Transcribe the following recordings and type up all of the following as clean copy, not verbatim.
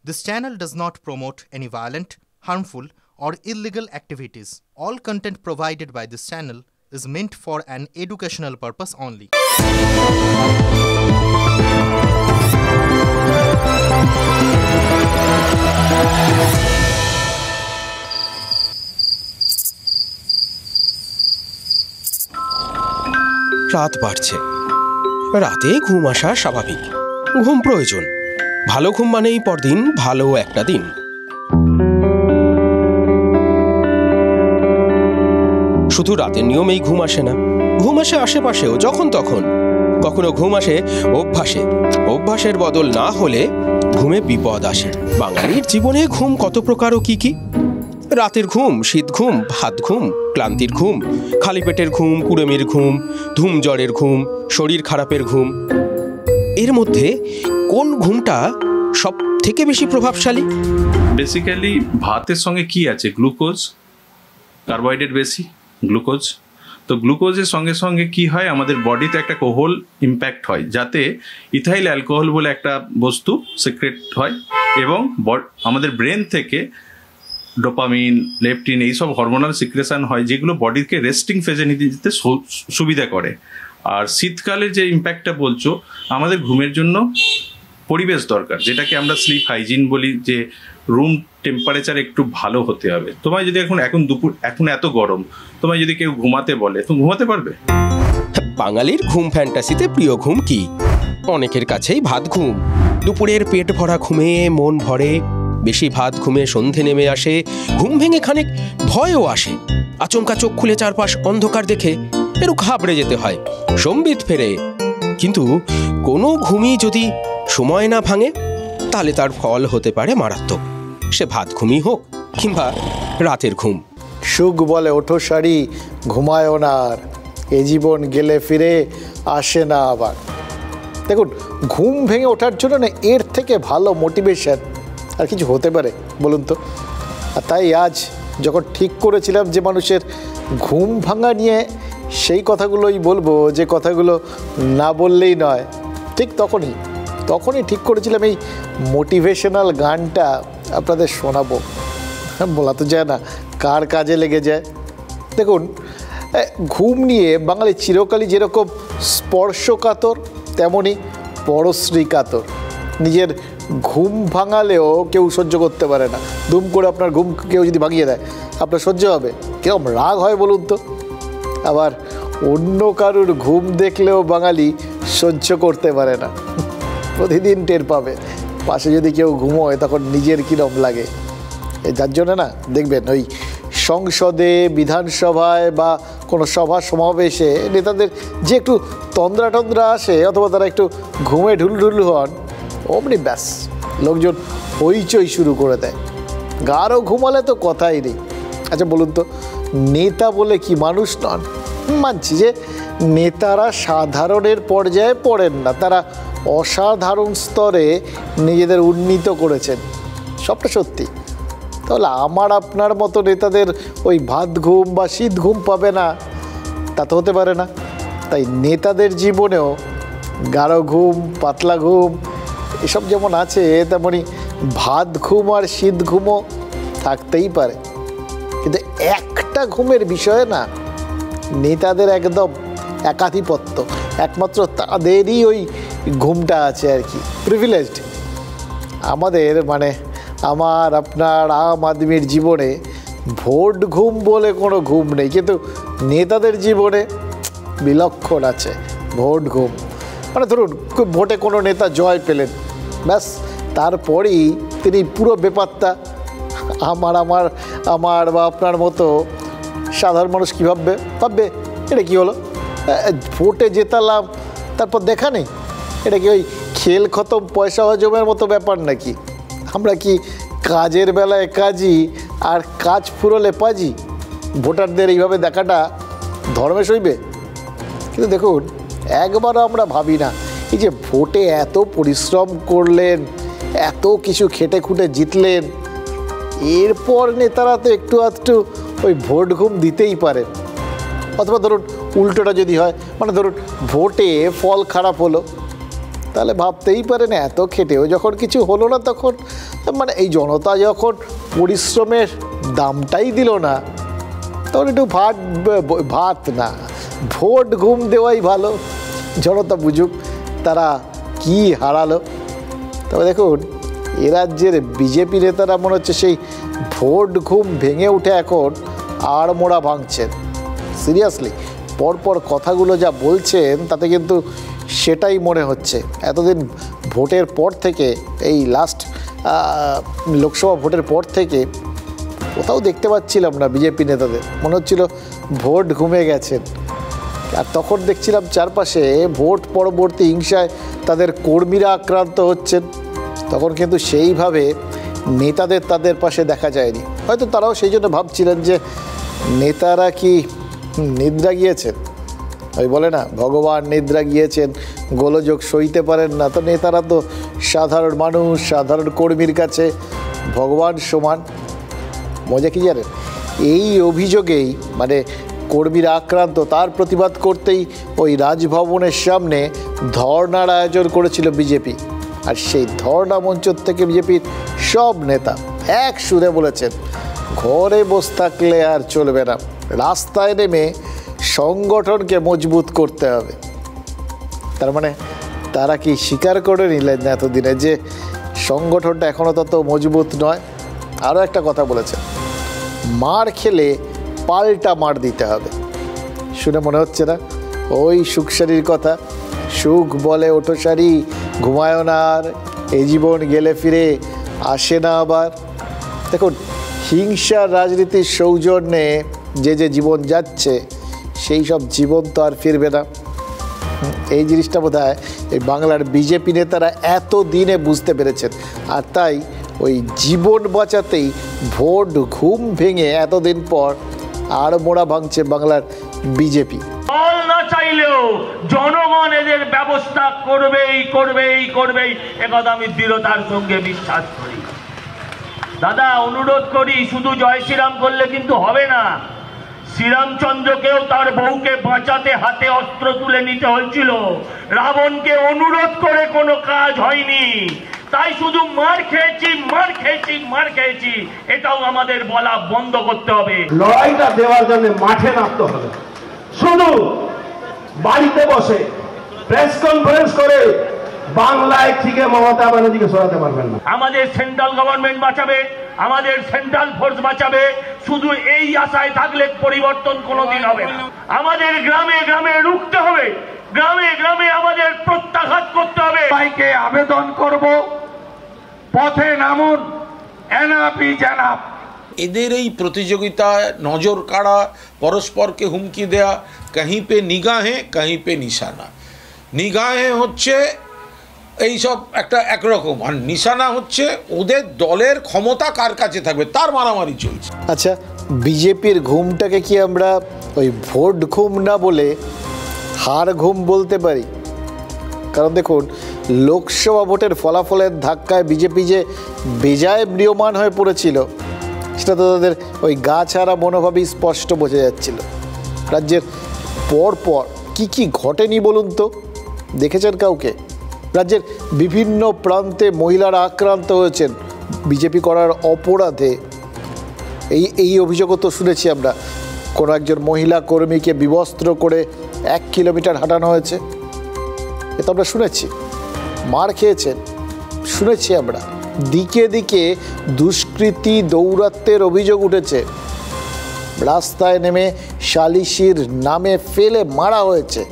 This channel does not promote any violent, harmful, or illegal activities. All content provided by this channel is meant for an educational purpose only. রাত বাড়ছে, রাতে ঘুম আসা স্বাভাবিক, ঘুম প্রয়োজন। ভালো ঘুম মানেই পরদিন ভালো একটা দিন। শুধু রাতের নিয়মেই ঘুম আসে না, ঘুম আসে আশেপাশেও যখন তখন। কখনো ঘুম আসে অভ্যাসে, অভ্যাসের বদল না হলে ঘুমে বিপদ আসে। বাঙালির জীবনে ঘুম কত প্রকার ও কি কি? রাতের ঘুম, শীত ঘুম, ভাত ঘুম, ক্লান্তির ঘুম, খালি পেটের ঘুম, কুড়েমির ঘুম, ধুম জ্বরের ঘুম, শরীর খারাপের ঘুম। এর মধ্যে কোন ঘুমটা সব থেকে বেশি প্রভাবশালী? বেসিক্যালি ভাতের সঙ্গে কি আছে? গ্লুকোজ, কার্বোহাইড্রেট বেশি, গ্লুকোজ। তো গ্লুকোজের সঙ্গে সঙ্গে কি হয়, আমাদের বডিতে একটা কোহল ইম্প্যাক্ট হয়, যাতে ইথাইল অ্যালকোহল বলে একটা বস্তু সিক্রেট হয় এবং আমাদের ব্রেন থেকে ডোপামিন, লেপটিন এইসব হরমোনাল সিক্রেশন হয়, যেগুলো বডিকে রেস্টিং ফেজে নিতে যেতে সুবিধা করে। আর শীতকালে যে ইম্প্যাক্টটা বলছো, আমাদের ঘুমের জন্য পরিবেশ দরকার, যেটাকে আমরা স্লিপ হাইজিন বলি, যে রুম টেম্পারেচার একটু ভালো হতে হবে। তোমায় যদি এখন এত গরম, তোমায় যদি কেউ ঘুমাতে বলে, তুমি ঘুমাতে পারবে? বাঙালির ঘুম ফ্যান্টাসিতে প্রিয় ঘুম কি? অনেকের কাছেই ভাত ঘুম। দুপুরের পেট ভরা ঘুমে মন ভরে, বেশি ভাত ঘুমে সন্ধে নেমে আসে, ঘুম ভেঙে খানিক ভয়ও আসে। আচমকা চোখ খুলে চারপাশ অন্ধকার দেখে একটু ঘাবড়ে যেতে হয়, সম্বিত ফেরে। কিন্তু কোনো ঘুমই যদি সময় না ভাঙে, তাহলে তার ফল হতে পারে মারাত্মক। সে ভাত ঘুমই হোক কিংবা রাতের ঘুম। সুখ বলে ওঠো সারি, ঘুমায়ও না আর, এ জীবন গেলে ফিরে আসে না আবার। দেখুন, ঘুম ভেঙে ওঠার জন্য না এর থেকে ভালো মোটিভেশন আর কিছু হতে পারে বলুন তো? আর তাই আজ যখন ঠিক করেছিলাম যে মানুষের ঘুম ভাঙা নিয়ে সেই কথাগুলোই বলবো, যে কথাগুলো না বললেই নয়, ঠিক তখনই ঠিক করেছিলাম এই মোটিভেশনাল গানটা আপনাদের শোনাবো। বলা তো যায় না কার কাজে লেগে যায়। দেখুন, ঘুম নিয়ে বাঙালি চিরকালই যেরকম স্পর্শকাতর, তেমনই পরশ্রী কাতর। নিজের ঘুম ভাঙালেও কেউ সহ্য করতে পারে না। দুম করে আপনার ঘুম কেউ যদি ভাঙিয়ে দেয়, আপনার সহ্য হবে? কিরকম রাগ হয় বলুন তো? আবার অন্য কারুর ঘুম দেখলেও বাঙালি সহ্য করতে পারে না। প্রতিদিন টের পাবে পাশে যদি কেউ ঘুমোয়, তখন নিজের কীরকম লাগে। যার জন্য না দেখবেন, ওই সংসদে, বিধানসভায় বা কোনো সভা সমাবেশে নেতাদের যে একটু তন্দ্রা আসে, অথবা তারা একটু ঘুমে ঢুলঢুল হন, অমনি ব্যাস লোকজন হইচই শুরু করে দেয়। গাঢ় ঘুমালে তো কথাই নেই। আচ্ছা বলুন তো, নেতা বলে কি মানুষ নন? মানছি যে নেতারা সাধারণের পর্যায়ে পড়েন না, তারা অসাধারণ স্তরে নিজেদের উন্নীত করেছেন, সবটা সত্যি। তাহলে আমার আপনার মতো নেতাদের ওই ভাত ঘুম বা শীত ঘুম পাবে না, তা তো হতে পারে না। তাই নেতাদের জীবনেও গাঢ় ঘুম, পাতলা ঘুম এসব যেমন আছে, তেমনই ভাত ঘুম আর শীত ঘুমও থাকতেই পারে। কিন্তু একটা ঘুমের বিষয়ে না নেতাদের একদম একাধিপত্য, একমাত্র তাদেরই ওই ঘুমটা আছে আর কি, প্রিভিলেজড। আমাদের মানে আমার আপনার আম আদমির জীবনে ভোট ঘুম বলে কোনো ঘুম নেই, কিন্তু নেতাদের জীবনে বিলক্ষণ আছে ভোট ঘুম। মানে ধরুন, ভোটে কোনো নেতা জয় পেলেন, ব্যাস তারপরেই তিনি পুরো বেপাত্তা। আমার বা আপনার মতো সাধারণ মানুষ কী ভাববে এটা কি হলো, ভোটে জেতালাম, তারপর দেখা নেই। এটা কি ওই খেল খতম পয়সা হজমের মতো ব্যাপার নাকি? আমরা কি কাজের বেলায় কাজী আর কাজ ফুরোলে পাজি? ভোটারদের এইভাবে দেখাটা ধর্মে সইবে? কিন্তু দেখুন, একবারও আমরা ভাবি না, এই যে ভোটে এত পরিশ্রম করলেন, এত কিছু খেটে খুঁটে জিতলেন, এরপর নেতারা তো একটু আধটু ওই ভোট ঘুম দিতেই পারেন। অথবা ধরুন উল্টোটা যদি হয়, মানে ধরুন ভোটে ফল খারাপ হলো, তাহলে ভাবতেই পারে না এত খেটেও যখন কিছু হলো না, তখন মানে এই জনতা যখন পরিশ্রমের দামটাই দিল না, তখন একটু ভাত না ভোট ঘুম দেওয়াই ভালো। জনতা বুঝুক তারা কি হারালো। তবে দেখুন, এ রাজ্যের বিজেপি নেতারা মনে হচ্ছে সেই ভোট ঘুম ভেঙে উঠে এখন আড়মোড়া ভাঙছেন। সিরিয়াসলি পরপর কথাগুলো যা বলছেন তাতে কিন্তু সেটাই মনে হচ্ছে। এতদিন ভোটের পর থেকে, এই লাস্ট লোকসভা ভোটের পর থেকে কোথাও দেখতে পাচ্ছিলাম না বিজেপি নেতাদের, মনে হচ্ছিল ভোট ঘুমে গেছেন। আর তখন দেখছিলাম চারপাশে ভোট পরবর্তী হিংসায় তাদের কর্মীরা আক্রান্ত হচ্ছেন, তখন কিন্তু সেইভাবে নেতাদের তাদের পাশে দেখা যায়নি। হয়তো তারাও সেই জন্য ভাবছিলেন যে নেতারা কি নিদ্রা গিয়েছেন, ওই বলে না ভগবান নিদ্রা গিয়েছেন, গোলযোগ সইতে পারেন না। তো নেতারা তো সাধারণ মানুষ, সাধারণ কর্মীর কাছে ভগবান সমান। মজা কি জানেন, এই অভিযোগেই মানে কর্মীরা আক্রান্ত, তার প্রতিবাদ করতেই ওই রাজভবনের সামনে ধর্নার আয়োজন করেছিল বিজেপি। আর সেই ধর্না মঞ্চ থেকে বিজেপির সব নেতা এক সুরে বলেছেন, ঘরে বসে থাকলে আর চলবে না, রাস্তায় নেমে সংগঠনকে মজবুত করতে হবে। তার মানে তারা কি স্বীকার করে নিলেন না এতদিনে যে সংগঠনটা এখনও তত মজবুত নয়? আরও একটা কথা বলেছেন, মার খেলে পাল্টা মার দিতে হবে। শুনে মনে হচ্ছে না ওই সুখসারির কথা, সুখ বলে ওঠো সারি, ঘুমায়ও না আর, এই জীবন গেলে ফিরে আসে না আবার। দেখুন, হিংসার রাজনীতির সৌজন্যে যে যে জীবন যাচ্ছে, সেই সব জীবন তো আর ফিরবে না। এই জিনিসটা বোধহয় এই বাংলার বিজেপি নেতারা এত দিনে বুঝতে পেরেছেন। আর তাই ওই জীবন বাঁচাতেই ভোট ঘুম ভেঙে এতদিন পর আর মোড়া ভাঙছে বাংলার বিজেপি। দল না চাইলেও জনগণ এদের ব্যবস্থা করবেই, একথা আমি দৃঢ়তার সঙ্গে বিশ্বাস করি। দাদা, অনুরোধ করি, শুধু জয় শ্রীরাম করলে কিন্তু হবে না। শ্রীরামচন্দ্রকেও তার বউকে বাঁচাতে হাতে অস্ত্র তুলে নিতে হয়েছিল, রাবণকে অনুরোধ করে কোনো কাজ হয়নি। তাই শুধু মার খেয়েছি এটাও আমাদের বলা বন্ধ করতে হবে। লড়াইটা দেওয়ার জন্য মাঠে নামতে হবে। শুধু বাড়িতে বসে প্রেস কনফারেন্স করে বাংলায় থেকে মমতা ব্যানার্জিকে সরাতে পারবেন না। আমাদের সেন্ট্রাল গভর্নমেন্ট বাঁচাবে, আমাদের সেন্ট্রাল ফোর্স বাঁচাবে, শুধু এই আশায় থাকলে পরিবর্তন কোনোদিন হবে না। আমাদের গ্রামে গ্রামে রুখতে হবে, গ্রামে গ্রামে আমাদের প্রত্যাঘাত করতে হবে। সবাইকে আবেদন করব, পথে নামুন, এনআপি জানাব। এদের এই প্রতিযোগিতায় নজর কাড়া, পরস্পরকে হুমকি দেয়া, কাहीं पे নিগাহে কাहीं पे নিশানা। নিগাহে হচ্ছে এইসব একটা একরকম, আর নিশানা হচ্ছে ওদের দলের ক্ষমতা কার কাছে থাকবে তার মারামারি চলছে। আচ্ছা, বিজেপির ঘুমটাকে কি আমরা ওই ভোট ঘুম না বলে হার ঘুম বলতে পারি? কারণ দেখুন, লোকসভা ভোটের ফলাফলের ধাক্কায় বিজেপি যে বেজায় ম্রিয়মান হয়ে পড়েছিল, সেটা তো তাদের ওই গা ছাড়া মনোভাবই স্পষ্ট বোঝা যাচ্ছিল। রাজ্যের পরপর কি ঘটেনি বলুন তো? দেখেছেন কাউকে? রাজ্যের বিভিন্ন প্রান্তে মহিলারা আক্রান্ত হয়েছেন বিজেপি করার অপরাধে। এই অভিযোগও তো শুনেছি আমরা, কোনো একজন মহিলা কর্মীকে বিবস্ত্র করে 1 কিলোমিটার হাঁটানো হয়েছে, এটা আমরা শুনেছি। মার খেয়েছেন শুনেছি আমরা। দিকে দিকে দুষ্কৃতী দৌরাত্ম্যের অভিযোগ উঠেছে, রাস্তায় নেমে সালিশির নামে ফেলে মারা হয়েছে,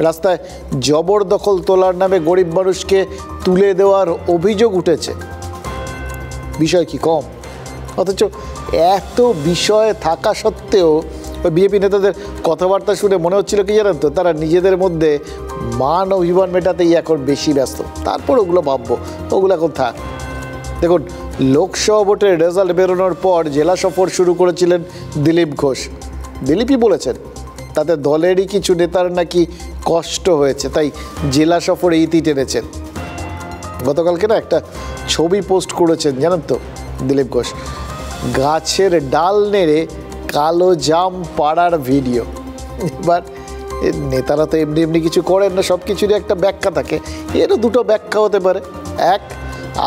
রাস্তায় জবরদখল তোলার নামে গরিব মানুষকে তুলে দেওয়ার অভিযোগ উঠেছে। বিষয় কি কম? অথচ এত বিষয় থাকা সত্ত্বেও ওই বিজেপি নেতাদের কথাবার্তা শুনে মনে হচ্ছিল কি জানেন তো, তারা নিজেদের মধ্যে মান অভিমান মেটাতেই এখন বেশি ব্যস্ত। তারপর ওগুলো ভাববো, ওগুলো এখন থাক। দেখুন, লোকসভা ভোটের রেজাল্ট বেরোনোর পর জেলা সফর শুরু করেছিলেন দিলীপ ঘোষ। দিলীপই বলেছেন তাতে দলেরই কিছু নেতার নাকি কষ্ট হয়েছে, তাই জেলা সফরে ইতি টেনেছেন। গতকালকে না একটা ছবি পোস্ট করেছেন জানেন তো দিলীপ ঘোষ, গাছের ডাল নেড়ে কালো জাম পাড়ার ভিডিও। এবার নেতারা তো এমনি এমনি কিছু করেন না, সব কিছুরই একটা ব্যাখ্যা থাকে। এরও দুটো ব্যাখ্যা হতে পারে। এক,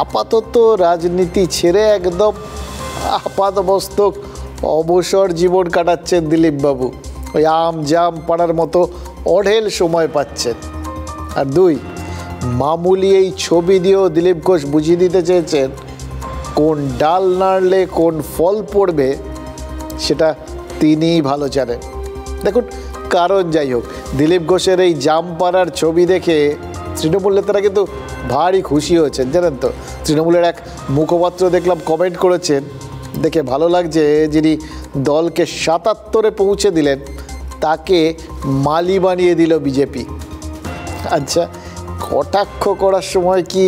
আপাতত রাজনীতি ছেড়ে একদম আপাতমস্তক অবসর জীবন কাটাচ্ছেন দিলীপবাবু, ওই আম জাম পাড়ার মতো অঢেল সময় পাচ্ছেন। আর দুই, মামুলি এই ছবি দিয়েও দিলীপ ঘোষ বুঝিয়ে দিতে চেয়েছেন কোন ডাল নাড়লে কোন ফল পড়বে সেটা তিনিই ভালো জানেন। দেখুন, কারণ যাই হোক, দিলীপ ঘোষের এই জাম পাড়ার ছবি দেখে তৃণমূল নেতারা কিন্তু ভারী খুশি হয়েছেন, জানেন তো। তৃণমূলের এক মুখপাত্র দেখলাম কমেন্ট করেছেন, দেখে ভালো লাগছে, যিনি দলকে ৭৭-এ পৌঁছে দিলেন তাকে মালি বানিয়ে দিল বিজেপি। আচ্ছা, কটাক্ষ করার সময় কি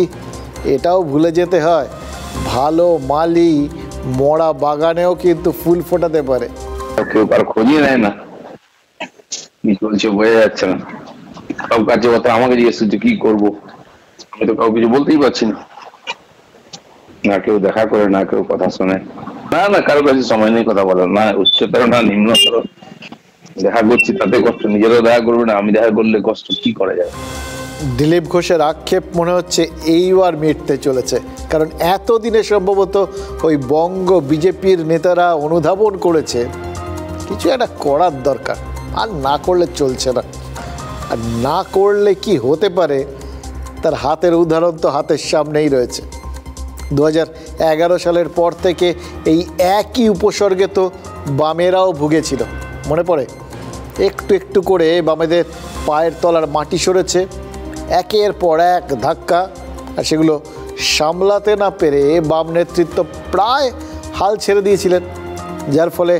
এটাও ভুলে যেতে হয়, ভালো মালি মরা বাগানেও কিন্তু ফুল ফোটাতে পারে। কেউ কার খোঁজই নেয় না, কি চলছে বোঝা যাচ্ছে না। সব কাছে কথা আমাকে জিজ্ঞেস করছে কি করবো, আমি তো কাউ কিছু বলতেই পারছি না। না কেউ দেখা করে, না কেউ কথা শোনে, না কারো কাছে সময় নেই কথা বলার, না উচ্চতর না নিম্নতর। দেখা করছি তাতে কষ্ট, নিজেরও দেখা করবে না, আমি দেখা করলে কষ্ট, কি করা যায়। দিলীপ ঘোষের আক্ষেপ মনে হচ্ছে এইবার মিটতে চলেছে, কারণ এতদিনে সম্ভবত ওই বঙ্গ বিজেপির নেতারা অনুধাবন করেছে কিছু একটা করার দরকার, আর না করলে চলছে না। আর না করলে কি হতে পারে তার হাতের উদাহরণ তো হাতের সামনেই রয়েছে। 2011 সালের পর থেকে এই একই উপসর্গে তো বামেরাও ভুগেছিল, মনে পড়ে? একটু একটু করে বামেদের পায়ের তলার মাটি সরেছে, একের পর এক ধাক্কা, আর সেগুলো সামলাতে না পেরে বাম নেতৃত্ব প্রায় হাল ছেড়ে দিয়েছিলেন, যার ফলে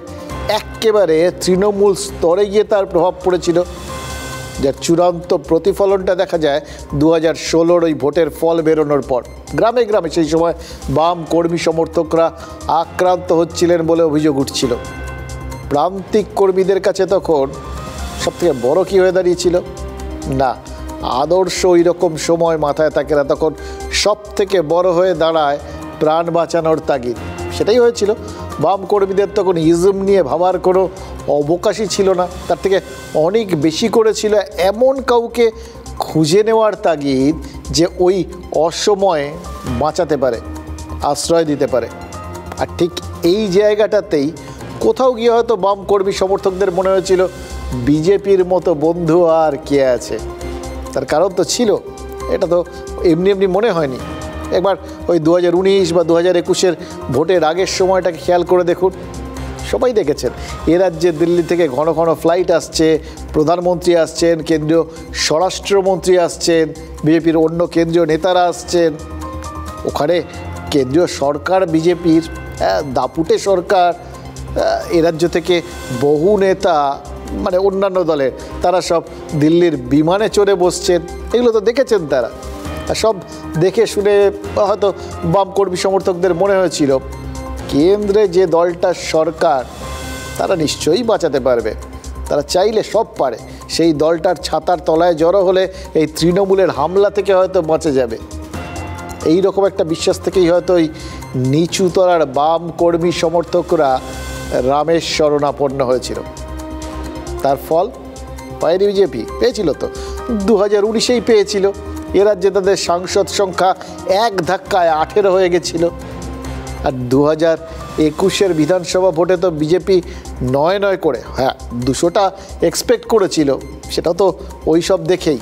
একেবারে তৃণমূল স্তরে গিয়ে তার প্রভাব পড়েছিল, যার চূড়ান্ত প্রতিফলনটা দেখা যায় 2016-র ওই ভোটের ফল বেরোনোর পর। গ্রামে গ্রামে সেই সময় বাম কর্মী সমর্থকরা আক্রান্ত হচ্ছিলেন বলে অভিযোগ উঠছিল। প্রান্তিক কর্মীদের কাছে তখন সবথেকে বড় কী হয়ে দাঁড়িয়েছিল? না, আদর্শ ওই রকম সময় মাথায় থাকে না, তখন সব থেকে বড় হয়ে দাঁড়ায় প্রাণ বাঁচানোর তাগিদ। সেটাই হয়েছিল। বাম কর্মীদের তখন ইজম নিয়ে ভাবার কোনো অবকাশই ছিল না, তার থেকে অনেক বেশি করেছিল এমন কাউকে খুঁজে নেওয়ার তাগিদ যে ওই অসময়ে বাঁচাতে পারে, আশ্রয় দিতে পারে। আর ঠিক এই জায়গাটাতেই কোথাও গিয়ে হয়তো বাম কর্মী সমর্থকদের মনে হয়েছিল বিজেপির মতো বন্ধু আর কে আছে। তার কারণ তো ছিল, এটা তো এমনি এমনি মনে হয়নি। একবার ওই 2019 বা 2021-এর ভোটের আগের সময়টাকে খেয়াল করে দেখুন, সবাই দেখেছেন এ রাজ্যে দিল্লি থেকে ঘন ঘন ফ্লাইট আসছে, প্রধানমন্ত্রী আসছেন, কেন্দ্রীয় স্বরাষ্ট্রমন্ত্রী আসছেন, বিজেপির অন্য কেন্দ্রীয় নেতারা আসছেন। ওখানে কেন্দ্রীয় সরকার বিজেপির দাপুটে সরকার, এ রাজ্য থেকে বহু নেতা মানে অন্যান্য দলের তারা সব দিল্লির বিমানে চড়ে বসছেন, এগুলো তো দেখেছেন তারা। সব দেখে শুনে হয়তো বাম কর্মী সমর্থকদের মনে হয়েছিল কেন্দ্রে যে দলটার সরকার তারা নিশ্চয়ই বাঁচাতে পারবে, তারা চাইলে সব পারে, সেই দলটার ছাতার তলায় জড়ো হলে এই তৃণমূলের হামলা থেকে হয়তো বাঁচে যাবে। এই রকম একটা বিশ্বাস থেকেই হয়তো ওই নিচুতলার বাম কর্মী সমর্থকরা রামের শরণাপন্ন হয়েছিল। তার ফল পায়নি বিজেপি, পেয়েছিল তো 2019-এই পেয়েছিল। এ রাজ্যে তাদের সাংসদ সংখ্যা এক ধাক্কায় 18 হয়ে গেছিল। আর 2021-এর বিধানসভা ভোটে তো বিজেপি 9 করে, হ্যাঁ 200টা এক্সপেক্ট করেছিল, সেটাও তো ওই সব দেখেই,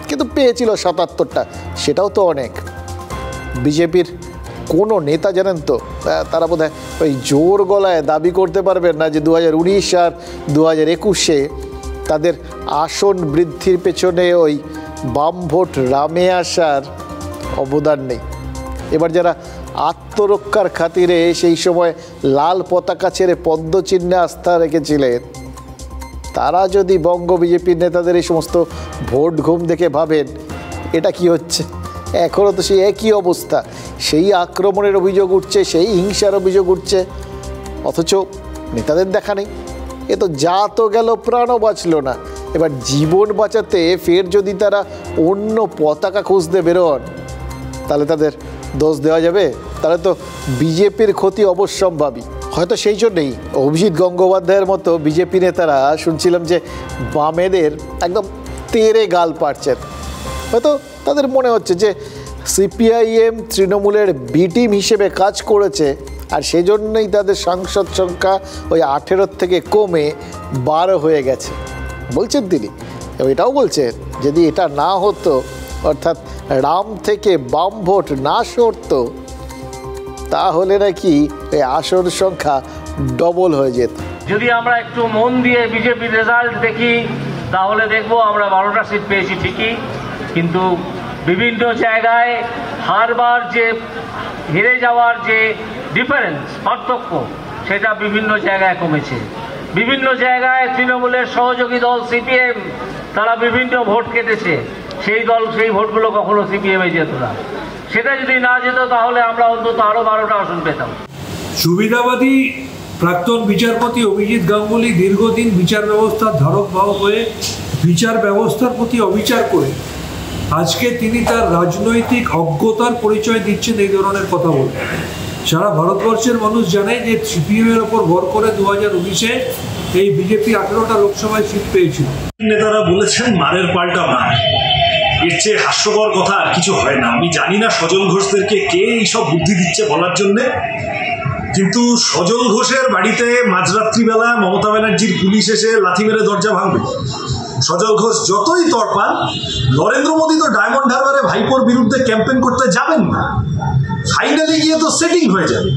কিন্তু পেয়েছিল 77টা, সেটাও তো অনেক। বিজেপির কোনো নেতা জানেন তো, তারা বোধহয় ওই জোর গলায় দাবি করতে পারবেন না যে 2019 আর 2021-এ তাদের আসন বৃদ্ধির পেছনে ওই বাম ভোট রামে আসার অবদান নেই। এবার যারা আত্মরক্ষার খাতিরে সেই সময় লাল পতাকা ছেড়ে পদ্মচিহ্নে আস্থা রেখেছিলেন, তারা যদি বঙ্গ বিজেপির নেতাদের এই সমস্ত ভোট ঘুম দেখে ভাবেন এটা কি হচ্ছে, এখনও তো সেই একই অবস্থা, সেই আক্রমণের অভিযোগ উঠছে, সেই হিংসার অভিযোগ উঠছে, অথচ নেতাদের দেখা নেই। এ তো যা তো গেল, প্রাণও বাঁচল না। এবার জীবন বাঁচাতে ফের যদি তারা অন্য পতাকা খুঁজতে বেরোন, তাহলে তাদের দোষ দেওয়া যাবে? তাহলে তো বিজেপির ক্ষতি অবশ্যম্ভাবী। হয়তো সেই জন্যেই অভিজিৎ গঙ্গোপাধ্যায়ের মতো বিজেপি নেতারা শুনছিলাম যে বামেদের একদম তেরে গাল পাড়ছেন। হয়তো তাদের মনে হচ্ছে যে সিপিআইএম তৃণমূলের বি টিম হিসেবে কাজ করেছে, আর সেই জন্যই তাদের সাংসদ সংখ্যা ওই 18 থেকে কমে 12 হয়ে গেছে বলছেন তিনি। এটাও বলছেন যদি এটা না হতো, অর্থাৎ রাম থেকে বাম ভোট না সরতো, তাহলে নাকি এই আসন সংখ্যা ডবল হয়ে যেত। যদি আমরা একটু মন দিয়ে বিজেপির রেজাল্ট দেখি তাহলে দেখবো আমরা 12টা সিট পেয়েছি ঠিকই, কিন্তু বিভিন্ন জায়গায় হারবার যে হেরে যাওয়ার যে ডিফারেন্স পার্থক্য সেটা বিভিন্ন জায়গায় কমেছে। বিভিন্ন জায়গায় তৃণমূলের সহযোগী দল সিপিএম তারা বিভিন্ন ভোট কেটেছে, সেই ভোটগুলো কখনো সিপিএমে যেত না। সেটা যদি না যেত তাহলে আমরা অন্তত আরো 12টা আসন পেতাম। সুবিধাবাদী প্রাক্তন বিচারপতি অভিজিৎ গাঙ্গুলি দীর্ঘদিন বিচার ব্যবস্থার ধারক বাহক হয়ে বিচার ব্যবস্থার প্রতি অবিচার করে আজকে তিনি তার রাজনৈতিক অজ্ঞতার পরিচয় দিচ্ছেন এই ধরনের কথা বলে। সারা ভারতবর্ষের মানুষ জানে যে সিপিএমের ওপর ভর করে 2019-এ এই বিজেপি 18টা লোকসভায় সিট পেয়েছিল। নেতারা বলেছেন মারের পাল্টা মার, এর চেয়ে হাস্যকর কথা আর কিছু হয় না। আমি জানি না সজল ঘোষদেরকে কে এইসব বুদ্ধি দিচ্ছে বলার জন্যে, কিন্তু সজল ঘোষের বাড়িতে মাঝরাত্রিবেলা মমতা ব্যানার্জির পুলিশ এসে লাথি মেরে দরজা ভাঙবে। সজল ঘোষ যতই তড়পান, নরেন্দ্র মোদী তো ডায়মন্ড হারবারে ভাইপোর বিরুদ্ধে ক্যাম্পেইন করতে যাবেন না, ফাইনালি গিয়ে তো সেটিং হয়ে যাবে।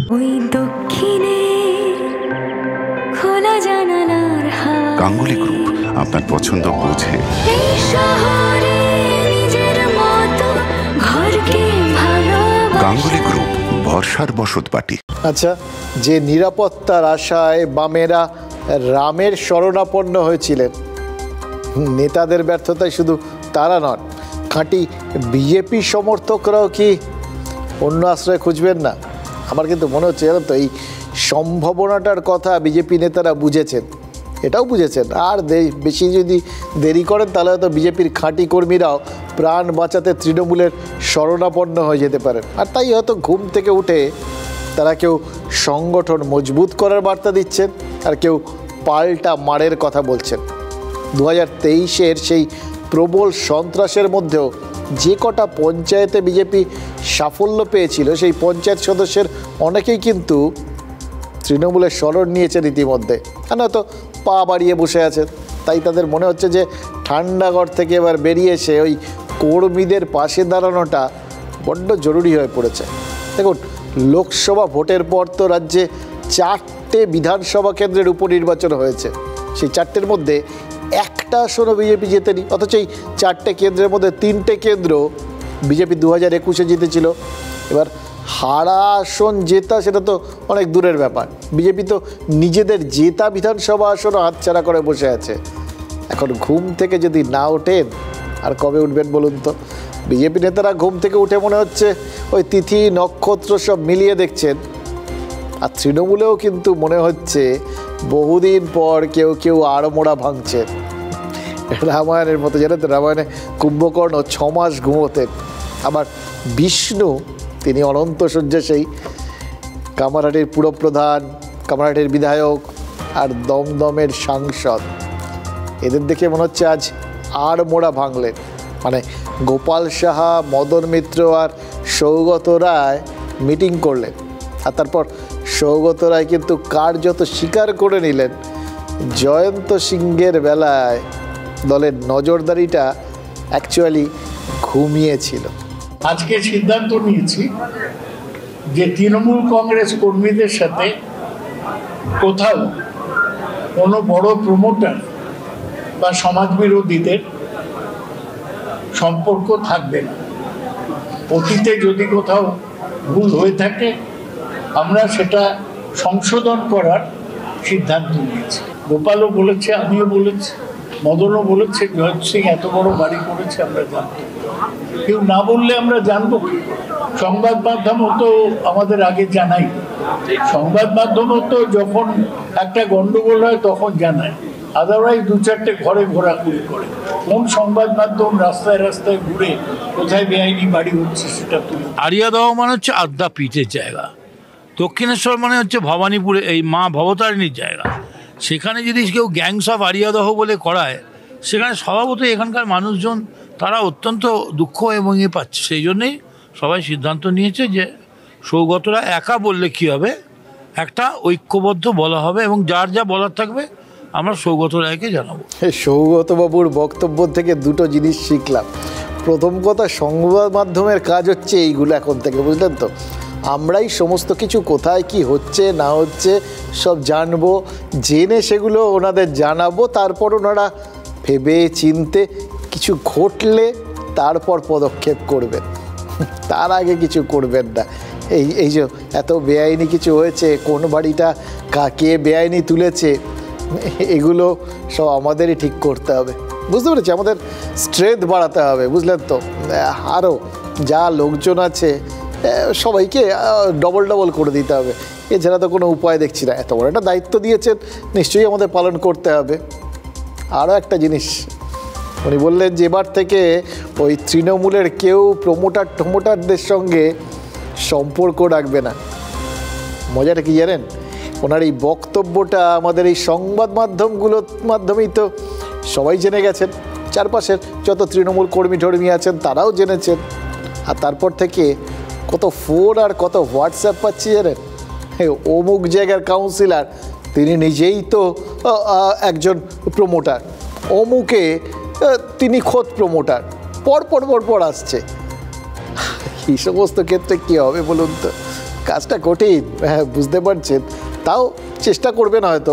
গাঙ্গুলি গ্রুপ আপনার পছন্দ বোঝে। গাঙ্গুলি গ্রুপ, ভরসার বসতবাটি। আচ্ছা, যে নিরাপত্তার আশায় বামেরা রামের শরণাপন্ন হয়েছিলেন, নেতাদের ব্যর্থতায় শুধু তারা নন, খাঁটি বিজেপি সমর্থকরাও কি অন্য আশ্রয় খুঁজবেন না? আমার কিন্তু মনে হচ্ছে জানো তো, এই সম্ভাবনাটার কথা বিজেপি নেতারা বুঝেছেন, এটাও বুঝেছেন। আর বেশি যদি দেরি করেন তাহলে হয়তো বিজেপির খাঁটি কর্মীরাও প্রাণ বাঁচাতে তৃণমূলের শরণাপন্ন হয়ে যেতে পারেন। আর তাই হয়তো ঘুম থেকে উঠে তারা কেউ সংগঠন মজবুত করার বার্তা দিচ্ছেন, আর কেউ পাল্টা মারের কথা বলছেন। 2023-এর সেই প্রবল সন্ত্রাসের মধ্যেও যে কটা পঞ্চায়েতে বিজেপি সাফল্য পেয়েছিল, সেই পঞ্চায়েত সদস্যের অনেকেই কিন্তু তৃণমূলের শরণ নিয়েছেন ইতিমধ্যে, কেন হয়তো পা বাড়িয়ে বসে আছেন। তাই তাদের মনে হচ্ছে যে ঠান্ডাঘর থেকে এবার বেরিয়ে এসে ওই কর্মীদের পাশে দাঁড়ানোটা বড্ড জরুরি হয়ে পড়েছে। দেখুন, লোকসভা ভোটের পর তো রাজ্যে 4টে বিধানসভা কেন্দ্রের উপনির্বাচন হয়েছে। সেই 4টের মধ্যে একটা আসনও বিজেপি জেতেনি, অথচ এই 4টে কেন্দ্রের মধ্যে 3টে কেন্দ্র বিজেপি 2021-এ জিতেছিল। এবার হারা আসন জেতা সেটা তো অনেক দূরের ব্যাপার, বিজেপি তো নিজেদের জেতা বিধানসভা আসনও হাতছাড়া করে বসে আছে। এখন ঘুম থেকে যদি না ওঠেন, আর কবে উঠবেন বলুন তো? বিজেপি নেতারা ঘুম থেকে উঠে মনে হচ্ছে ওই তিথি নক্ষত্র সব মিলিয়ে দেখছেন। আর তৃণমূলেও কিন্তু মনে হচ্ছে বহুদিন পর কেউ কেউ আড়মোড়া ভাঙছেন। রামায়ণের মতো, জানেন তো, রামায়ণে কুম্ভকর্ণ 6 মাস ঘুমোতেন। আবার বিষ্ণু, তিনি অনন্ত শয্যাশায়ী, কামারহাটির পুরপ্রধান, কামারহাটির বিধায়ক আর দমদমের সাংসদ। এদের দেখে মনে হচ্ছে আজ আড়মোড়া ভাঙলেন। মানে গোপাল সাহা, মদন মিত্র আর সৌগত রায় মিটিং করলেন, আর তারপর সৌগত রায় কিন্তু কার্যত স্বীকার করে নিলেন জয়ন্ত সিংহের বেলায় দলের নজরদারিটা অ্যাকচুয়ালি ঘুমিয়েছিল। আজকে সিদ্ধান্ত নিয়েছি যে তৃণমূল কংগ্রেস কর্মীদের সাথে কোথাও কোনো বড় প্রমোটার বা সমাজবিরোধীদের সম্পর্ক থাকবে না। অতীতে যদি কোথাও ভুল হয়ে থাকে আমরা সেটা সংশোধন করার সিদ্ধান্ত নিয়েছি। গোপালও বলেছে, আমিও বলেছি, মদনও বলেছে, জয়ন্ত সিং এত বড় বাড়ি করেছে আমরা জানতো, কেউ না বললে আমরা জানবো কি? সংবাদ মাধ্যমও তো আমাদের আগে জানাই, সংবাদ মাধ্যমও তো যখন একটা গন্ডগোল হয় তখন জানায়, আদারওয়াইজ 2-4টে ঘরে ঘোরাঘুরি করে। কোন সংবাদ মাধ্যম রাস্তায় রাস্তায় ঘুরে কোথায় বেআইনি বাড়ি হচ্ছে সেটা তুলে? আরিয়া দেওয়া মানে হচ্ছে আড্ডা পিঠের জায়গা, দক্ষিণেশ্বর মানে হচ্ছে ভবানীপুরে এই মা ভবতারিণীর জায়গা। সেখানে যদি কেউ গ্যাংস অফ আরিয়াদহ বলে করায়, সেখানে স্বভাবতই এখানকার মানুষজন তারা অত্যন্ত দুঃখ এবং পাচ্ছে। সেই জন্যেই সবাই সিদ্ধান্ত নিয়েছে যে সৌগতরা একা বললে কী হবে, একটা ঐক্যবদ্ধ বলা হবে এবং যার যা বলার থাকবে আমরা সৌগত রায়কে জানাবো। সৌগতবাবুর বক্তব্য থেকে দুটো জিনিস শিখলাম। প্রথম কথা, সংবাদ মাধ্যমের কাজ হচ্ছে এইগুলো এখন থেকে, বুঝলেন তো? আমরাই সমস্ত কিছু কোথায় কি হচ্ছে না হচ্ছে সব জানবো, জেনে সেগুলো ওনাদের জানাবো, তারপর ওনারা ভেবে চিনতে কিছু ঘটলে তারপর পদক্ষেপ করবেন, তার আগে কিছু করবেন না। এই যে এত বেআইনি কিছু হয়েছে, কোন বাড়িটা কাকে বেআইনি তুলেছে, এগুলো সব আমাদেরই ঠিক করতে হবে, বুঝতে পেরেছি? আমাদের স্ট্রেংথ বাড়াতে হবে, বুঝলেন তো? আরও যা লোকজন আছে সবাইকে ডবল করে দিতে হবে, এছাড়া তো কোনো উপায় দেখছি না। এত বড় একটা দায়িত্ব দিয়েছেন, নিশ্চয়ই আমাদের পালন করতে হবে। আরও একটা জিনিস উনি বললেন যে এবার থেকে ওই তৃণমূলের কেউ প্রমোটারদের সঙ্গে সম্পর্ক রাখবে না। মজাটা কি জানেন? ওনার এই বক্তব্যটা আমাদের এই সংবাদ মাধ্যমগুলোর মাধ্যমেই তো সবাই জেনে গেছেন, চারপাশের যত তৃণমূল কর্মী আছেন তারাও জেনেছেন। আর তারপর থেকে কত ফোন আর কত হোয়াটসঅ্যাপ পাচ্ছি জানেন? অমুক জায়গার কাউন্সিলর তিনি নিজেই তো একজন প্রমোটার, অমুকে তিনি খোদ প্রমোটার, পর আসছে। এই সমস্ত ক্ষেত্রে কী হবে বলুন তো? কাজটা কঠিন, হ্যাঁ বুঝতে পারছেন। তাও চেষ্টা করবেন হয়তো,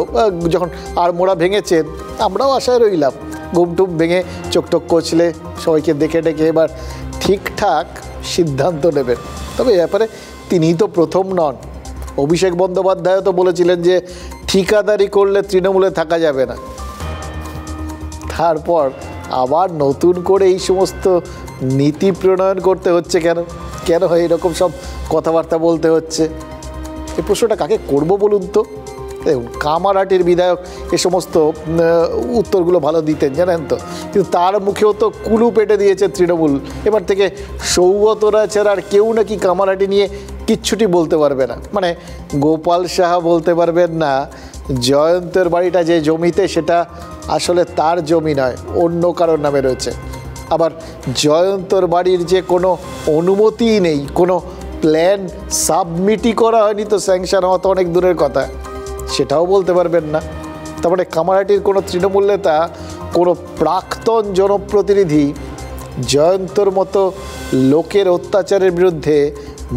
যখন আর মোড়া ভেঙেছেন আমরাও আশায় রইলাম, ঘুমটুম ভেঙে চোখ কচলে সবাইকে দেখে এবার ঠিকঠাক সিদ্ধান্ত নেবেন। তবে এ ব্যাপারে তিনিই তো প্রথম নন। অভিষেক বন্দ্যোপাধ্যায় তো বলেছিলেন যে ঠিকাদারি করলে তৃণমূলে থাকা যাবে না। তারপর আবার নতুন করে এই সমস্ত নীতি প্রণয়ন করতে হচ্ছে কেন হয় এরকম সব কথাবার্তা বলতে হচ্ছে? এই প্রশ্নটা কাকে করব বলুন তো? দেখুন, কামারহাটির বিধায়ক এ সমস্ত উত্তরগুলো ভালো দিতেন জানেন তো, কিন্তু তার মুখেও তো কুলু পেটে দিয়েছে তৃণমূল। এবার থেকে সৌগত রায় ছাড়া আর কেউ নাকি কামারহাটি নিয়ে কিচ্ছুটি বলতে পারবে না। মানে গোপাল সাহা বলতে পারবেন না জয়ন্তের বাড়িটা যে জমিতে সেটা আসলে তার জমি নয়, অন্য কারোর নামে রয়েছে। আবার জয়ন্তর বাড়ির যে কোনো অনুমতিই নেই, কোনো প্ল্যান সাবমিটই করা হয়নি, তো স্যাংশন হওয়া তো অনেক দূরের কথা, সেটাও বলতে পারবেন না। তারপরে কামারহাটির কোনো তৃণমূল নেতা, কোনো প্রাক্তন জনপ্রতিনিধি জয়ন্তর মতো লোকের অত্যাচারের বিরুদ্ধে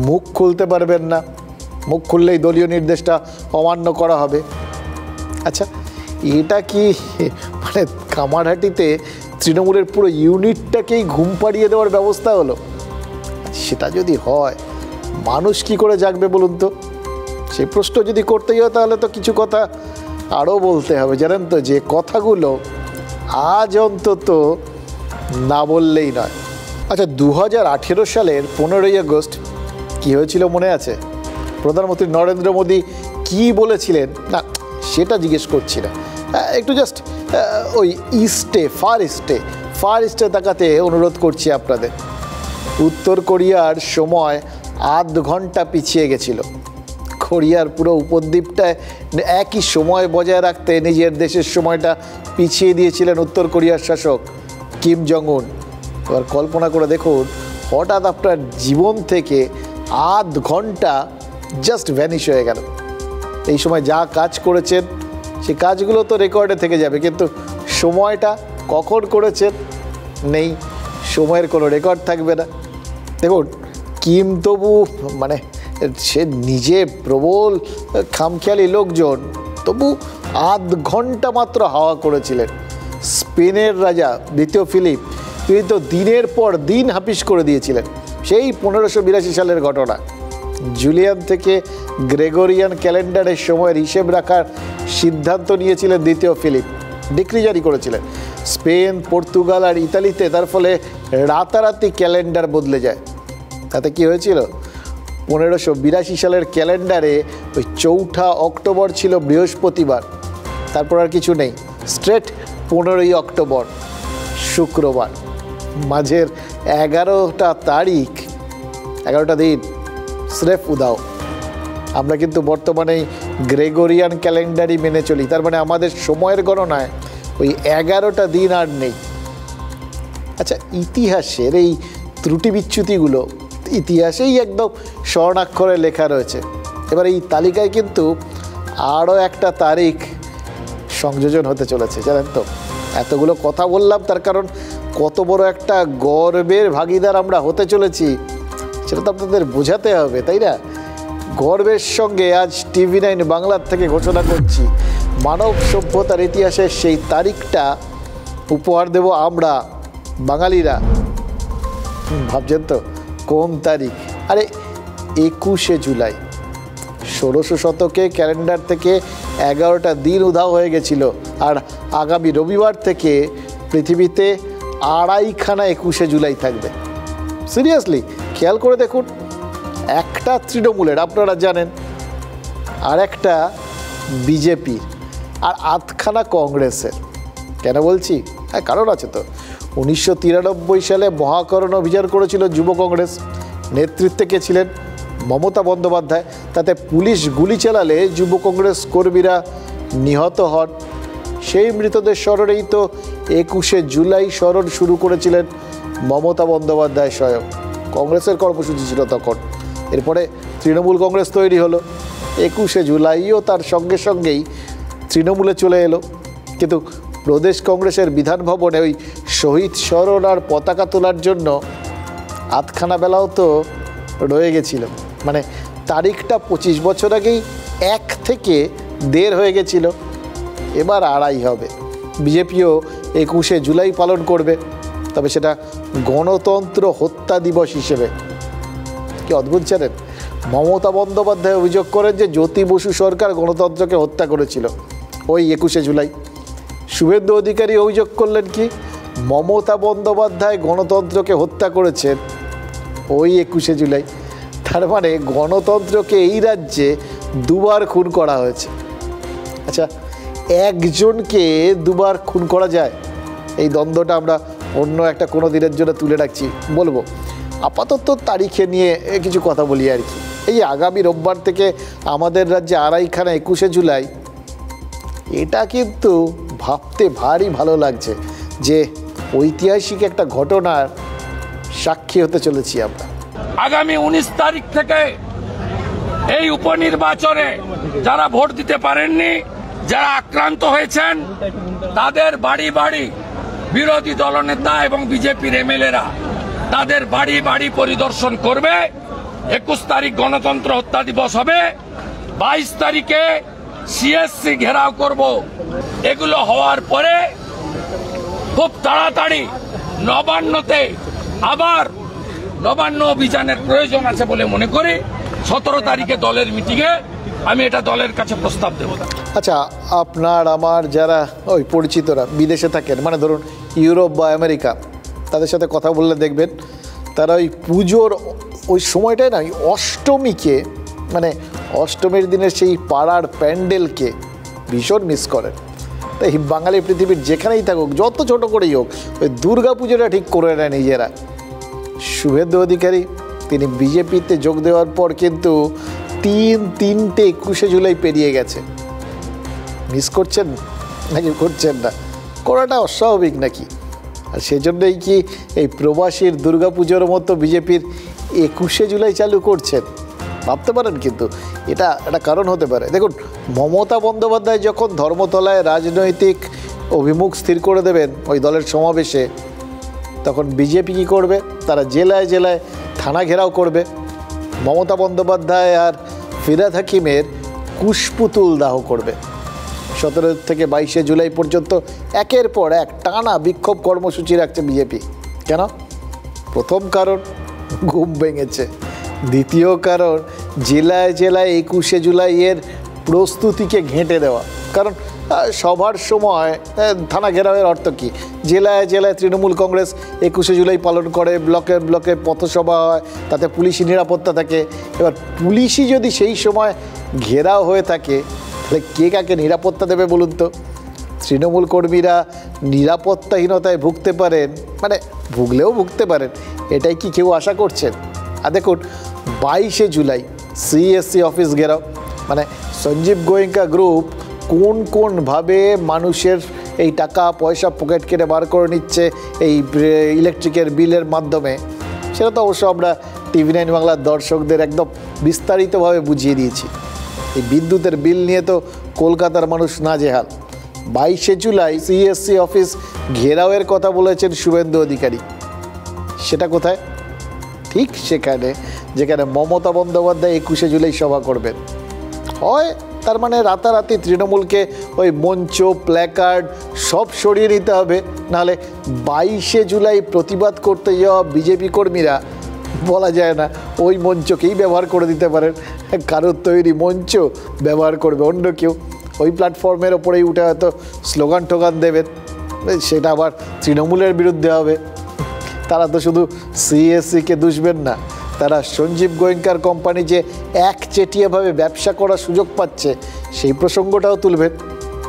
মুখ খুলতে পারবেন না। মুখ খুললেই দলীয় নির্দেশটা অমান্য করা হবে। আচ্ছা, এটা কি মানে কামারহাটিতে তৃণমূলের পুরো ইউনিটটাকেই ঘুম পাড়িয়ে দেওয়ার ব্যবস্থা হলো? সেটা যদি হয় মানুষ কি করে জাগবে বলুন তো? সেই প্রশ্ন যদি করতেই হয় তাহলে তো কিছু কথা আরও বলতে হবে, জানেন তো, যে কথাগুলো আজ অন্তত না বললেই নয়। আচ্ছা, 2018 সালের 15ই আগস্ট কী হয়েছিল মনে আছে? প্রধানমন্ত্রী নরেন্দ্র মোদী কি বলেছিলেন? না, সেটা জিজ্ঞেস করছি না, একটু জাস্ট ওই ফার ইস্টে তাকাতে অনুরোধ করছি আপনাদের। উত্তর কোরিয়ার সময় আধ ঘন্টা পিছিয়ে গেছিল। কোরিয়ার পুরো উপদ্বীপটায় একই সময় বজায় রাখতে নিজের দেশের সময়টা পিছিয়ে দিয়েছিলেন উত্তর কোরিয়ার শাসক কিম জং উন। এবার কল্পনা করে দেখুন, হঠাৎ আপনার জীবন থেকে আধ ঘন্টা জাস্ট ভ্যানিশ হয়ে গেল। এই সময় যা কাজ করেছেন সেই কাজগুলো তো রেকর্ডে থেকে যাবে, কিন্তু সময়টা কখন করেছেন নেই, সময়ের কোনো রেকর্ড থাকবে না। দেখুন, কিম তবু মানে সে নিজে প্রবল খামখেয়ালি লোকজন, তবু আধ ঘন্টা মাত্র হাওয়া করেছিলেন। স্পেনের রাজা দ্বিতীয় ফিলিপ তিনি তো দিনের পর দিন হাফিস করে দিয়েছিলেন। সেই 1582 সালের ঘটনা। জুলিয়ান থেকে গ্রেগরিয়ান ক্যালেন্ডারের সময়ের হিসেব রাখার সিদ্ধান্ত নিয়েছিলেন দ্বিতীয় ফিলিপ, ডিক্রি জারি করেছিলেন। স্পেন, পর্তুগাল আর ইতালিতে তার ফলে রাতারাতি ক্যালেন্ডার বদলে যায়। তাতে কি হয়েছিল? 1582 সালের ক্যালেন্ডারে ওই 4 অক্টোবর ছিল বৃহস্পতিবার, তারপর আর কিছু নেই, স্ট্রেট 15ই অক্টোবর শুক্রবার। মাঝের 11টা তারিখ, 11টা দিন স্রেফ উদাও। আমরা কিন্তু বর্তমানে গ্রেগরিয়ান ক্যালেন্ডারই মেনে চলি, তার মানে আমাদের সময়ের গণনায় ওই 11টা দিন আর নেই। আচ্ছা, ইতিহাসের এই ত্রুটি বিচ্যুতিগুলো ইতিহাসেই একদম স্বর্ণাক্ষরে লেখা রয়েছে। এবার এই তালিকায় কিন্তু আরও একটা তারিখ সংযোজন হতে চলেছে, জানেন তো। এতগুলো কথা বললাম তার কারণ কত বড় একটা গর্বের ভাগিদার আমরা হতে চলেছি সেটা তো আপনাদের বোঝাতে হবে, তাই না? গর্বের সঙ্গে আজ TV9 বাংলার থেকে ঘোষণা করছি, মানব সভ্যতার ইতিহাসের সেই তারিখটা উপহার দেব আমরা বাঙালিরা। ভাবছেন তো কোন তারিখ? আরে 21শে জুলাই। 1600 শতকে ক্যালেন্ডার থেকে 11টা দিন উধাও হয়ে গেছিল, আর আগামী রবিবার থেকে পৃথিবীতে 2.5খানা 21শে জুলাই থাকবে। সিরিয়াসলি খেয়াল করে দেখুন, একটা তৃণমূলের আপনারা জানেন, আর একটা বিজেপির, আর 8খানা কংগ্রেসের। কেন বলছি? হ্যাঁ, কারণ আছে তো। 1993 সালে মহাকরণ অভিযান করেছিল যুব কংগ্রেস, নেতৃত্বে কে ছিলেন? মমতা বন্দ্যোপাধ্যায়। তাতে পুলিশ গুলি চালালে যুব কংগ্রেস কর্মীরা নিহত হন। সেই মৃতদের স্মরণেই তো 21শে জুলাই স্মরণ শুরু করেছিলেন মমতা বন্দ্যোপাধ্যায় স্বয়ং। কংগ্রেসের কর্মসূচি ছিল তখন। এরপরে তৃণমূল কংগ্রেস তৈরি হলো, 21শে জুলাইও তার সঙ্গে সঙ্গেই তৃণমূলে চলে এলো। কিন্তু প্রদেশ কংগ্রেসের বিধান ভবনে ওই শহীদ স্মরণ আর পতাকা তোলার জন্য 8খানা বেলাও তো রয়ে গেছিল। মানে তারিখটা 25 বছর আগেই 1 থেকে 1.5 হয়ে গেছিল, এবার 2.5 হবে। বিজেপিও 21শে জুলাই পালন করবে, তবে সেটা গণতন্ত্র হত্যা দিবস হিসেবে। কি অদ্ভুত জানেন, মমতা বন্দ্যোপাধ্যায় অভিযোগ করেন যে জ্যোতি বসু সরকার গণতন্ত্রকে হত্যা করেছিল ওই 21শে জুলাই। শুভেন্দু অধিকারী অভিযোগ করলেন কি, মমতা বন্দ্যোপাধ্যায় গণতন্ত্রকে হত্যা করেছেন ওই 21শে জুলাই। তার মানে গণতন্ত্রকে এই রাজ্যে দুবার খুন করা হয়েছে। আচ্ছা, একজনকে দুবার খুন করা যায়? এই দ্বন্দ্বটা আমরা অন্য একটা কোনো দিনের জন্য তুলে রাখছি, বলবো। আপাতত তারিখে নিয়ে কিছু কথা বলি আর কি। এই আগামী রোববার থেকে আমাদের রাজ্যে 2.5খানা 21শে জুলাই, এটা কিন্তু ভাবতে ভারী ভালো লাগছে যে ঐতিহাসিক একটা ঘটনার সাক্ষী হতে চলেছি আমরা। আগামী 19 তারিখ থেকে এই উপনির্বাচনে যারা ভোট দিতে পারেননি, যারা আক্রান্ত হয়েছেন, তাদের বাড়ি বাড়ি বিরোধী দলনেতা এবং বিজেপির এমএলএরা তাদের বাড়ি বাড়ি পরিদর্শন করবে। 21 তারিখ গণতন্ত্র হত্যা দিবস হবে, 22 তারিখে সিএসসি ঘেরাও করব। এগুলো হওয়ার পরে খুব তাড়াতাড়ি নবান্নতে আবার নবান্ন অভিযানের প্রয়োজন আছে বলে মনে করি। 17 তারিখে দলের মিটিংয়ে আমি এটা দলের কাছে প্রস্তাব দেব। আচ্ছা, আপনার আমার যারা ওই পরিচিতরা বিদেশে থাকেন, মানে ধরুন ইউরোপ বা আমেরিকা, তাদের সাথে কথা বললে দেখবেন তারা ওই পুজোর ওই সময়টায় না, অষ্টমীকে, মানে অষ্টমীর দিনের সেই পাড়ার প্যান্ডেলকে ভীষণ মিস করেন। তাই বাঙালি পৃথিবীর যেখানেই থাকুক, যত ছোট করেই হোক, ওই দুর্গা পুজোটা ঠিক করে নেয় নিজেরা। শুভেন্দু অধিকারী তিনি বিজেপিতে যোগ দেওয়ার পর কিন্তু 3টে 21শে জুলাই পেরিয়ে গেছে। মিস করছেন নাকি করছেন না? করাটা অস্বাভাবিক নাকি? আর সেজন্যই কি এই প্রবাসীর দুর্গাপুজোর মতো বিজেপির 21শে জুলাই চালু করছেন? ভাবতে পারেন, কিন্তু এটা একটা কারণ হতে পারে। দেখুন, মমতা বন্দ্যোপাধ্যায় যখন ধর্মতলায় রাজনৈতিক অভিমুখ স্থির করে দেবেন ওই দলের সমাবেশে, তখন বিজেপি কী করবে? তারা জেলায় জেলায় থানা ঘেরাও করবে। মমতা বন্দ্যোপাধ্যায় আর ফিরহাদ হাকিমের কুশপুতুল দাহ করবে। 17 থেকে 22শে জুলাই পর্যন্ত একের পর এক টানা বিক্ষোভ কর্মসূচি রাখছে বিজেপি। কেন? প্রথম কারণ, ঘুম ভেঙেছে। দ্বিতীয় কারণ, জেলায় জেলায় 21শে জুলাইয়ের প্রস্তুতিকে ঘেঁটে দেওয়া। কারণ সভার সময় থানা ঘেরাওয়ের অর্থ কী? জেলায় জেলায় তৃণমূল কংগ্রেস 21শে জুলাই পালন করে, ব্লকে ব্লকে পথসভা হয়, তাতে পুলিশি নিরাপত্তা থাকে। এবার পুলিশই যদি সেই সময় ঘেরাও হয়ে থাকে, তাহলে কে কাকে নিরাপত্তা দেবে বলুন তো? তৃণমূল কর্মীরা নিরাপত্তাহীনতায় ভুগতে পারেন, মানে ভুগলেও ভুগতে পারেন, এটাই কি কেউ আশা করছেন? আর দেখুন, 22শে জুলাই সিএসসি অফিস ঘেরাও, মানে সঞ্জীব গোয়েঙ্কা গ্রুপ কোনভাবে মানুষের এই টাকা পয়সা পকেট কেটে বার করে নিচ্ছে এই ইলেকট্রিকের বিলের মাধ্যমে, সেটা তো অবশ্য আমরা TV9 বাংলার দর্শকদের একদম বিস্তারিতভাবে বুঝিয়ে দিয়েছি। এই বিদ্যুতের বিল নিয়ে তো কলকাতার মানুষ নাজেহাল। 22শে জুলাই সিএসসি অফিস ঘেরাওয়ের কথা বলেছেন শুভেন্দু অধিকারী। সেটা কোথায়? ঠিক সেখানে যেখানে মমতা বন্দ্যোপাধ্যায় 21শে জুলাই সভা করবেন। হয় তার মানে রাতারাতি তৃণমূলকে ওই মঞ্চ প্ল্যাকার্ড সব সরিয়ে নিতে হবে, নাহলে 22শে জুলাই প্রতিবাদ করতে যাওয়া বিজেপি কর্মীরা বলা যায় না ওই মঞ্চকেই ব্যবহার করে দিতে পারেন, কারোর তৈরি মঞ্চ ব্যবহার করবে অন্য কেউ, ওই প্ল্যাটফর্মের ওপরেই উঠে হয়তো স্লোগান টোগান দেবেন, সেটা আবার তৃণমূলের বিরুদ্ধে হবে। তারা তো শুধু সিএসসিকে দুষবেন না, তারা সঞ্জীব গোয়েঙ্কার কোম্পানি যে একচেটিয়াভাবে ব্যবসা করার সুযোগ পাচ্ছে সেই প্রসঙ্গটাও তুলবেন,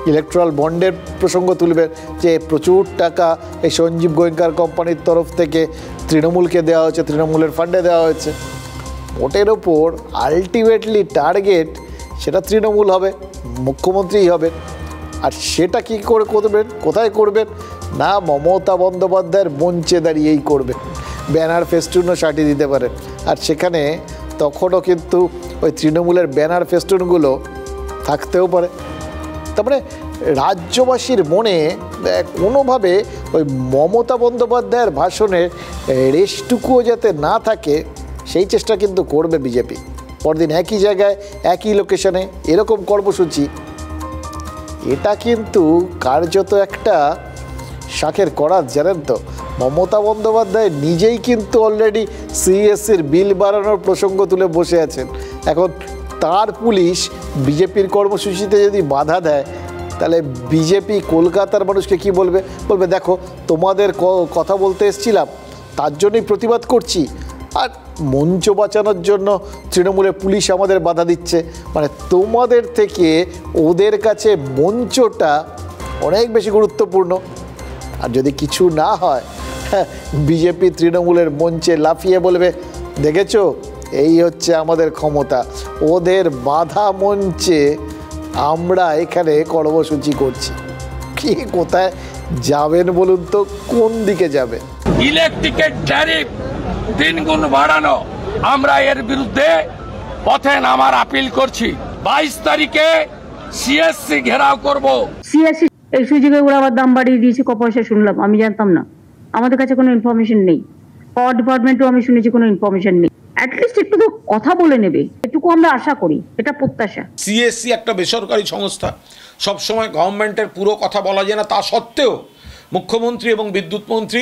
ইলেকট্রাল বন্ডের প্রসঙ্গ তুলবেন, যে প্রচুর টাকা এই সঞ্জীব গোয়েঙ্কার কোম্পানির তরফ থেকে তৃণমূলকে দেওয়া হয়েছে, তৃণমূলের ফান্ডে দেওয়া হয়েছে। ওটের ওপর আলটিমেটলি টার্গেট সেটা তৃণমূল হবে, মুখ্যমন্ত্রীই হবে। আর সেটা কী করে করবেন, কোথায় করবেন? না মমতা বন্দ্যোপাধ্যায়ের মঞ্চে দাঁড়িয়েই করবেন, ব্যানার ফেস্টুনও সাটিয়ে দিতে পারেন। আর সেখানে তখনও কিন্তু ওই তৃণমূলের ব্যানার ফেস্টুনগুলো থাকতেও পারে। তারপরে রাজ্যবাসীর মনে কোনোভাবে ওই মমতা বন্দ্যোপাধ্যায়ের ভাষণের রেশটুকুও যাতে না থাকে সেই চেষ্টা কিন্তু করবে বিজেপি। পরদিন একই জায়গায় একই লোকেশনে এরকম কর্মসূচি, এটা কিন্তু কার্যত একটা শাকের করাত, জানেন তো। মমতা বন্দ্যোপাধ্যায় নিজেই কিন্তু অলরেডি সিএসসির বিল বাড়ানোর প্রসঙ্গ তুলে বসে আছেন। এখন তার পুলিশ বিজেপির কর্মসূচিতে যদি বাধা দেয়, তাহলে বিজেপি কলকাতার মানুষকে কি বলবে? বলবে দেখো তোমাদের কথা বলতে এসেছিলাম, তার জন্যই প্রতিবাদ করছি, আর মঞ্চ বাঁচানোর জন্য তৃণমূলের পুলিশ আমাদের বাধা দিচ্ছে। মানে তোমাদের থেকে ওদের কাছে মঞ্চটা অনেক বেশি গুরুত্বপূর্ণ। আর যদি কিছু না হয়, বিজেপি তৃণমূলের মঞ্চে লাফিয়ে বলবে দেখেছো এই হচ্ছে আমাদের ক্ষমতা, ওদের বাধা মঞ্চে আমরা এখানে কর্মসূচি করছি। কি কোথায় যাবেন বলুন তো, কোন দিকে যাবে? ইলেকট্রিকের ট্যারিফ 3 গুণ বাড়ানো, আমরা এর বিরুদ্ধে পথে নামার আপিল করছি। 22 তারিখে সিএসসি ঘেরাও করব। সিএসসি এই সুযোগে ওরা আবার দাম বাড়িয়ে দিয়েছে, ক পয়সা শুনলাম, আমি জানতাম না, আমাদের কাছে কোনো ইনফরমেশন নেই। পাওয়ার ডিপার্টমেন্টও আমি শুনেছি কোনো ইনফরমেশন নেই। অ্যাটলিস্ট একটু তো কথা বলে নেবে, এটুকু আমরা আশা করি, এটা প্রত্যাশা। সিএসসি একটা বেসরকারি সংস্থা, সবসময় গভর্নমেন্টের পুরো কথা বলা যায় না। তা সত্ত্বেও মুখ্যমন্ত্রী এবং বিদ্যুৎ মন্ত্রী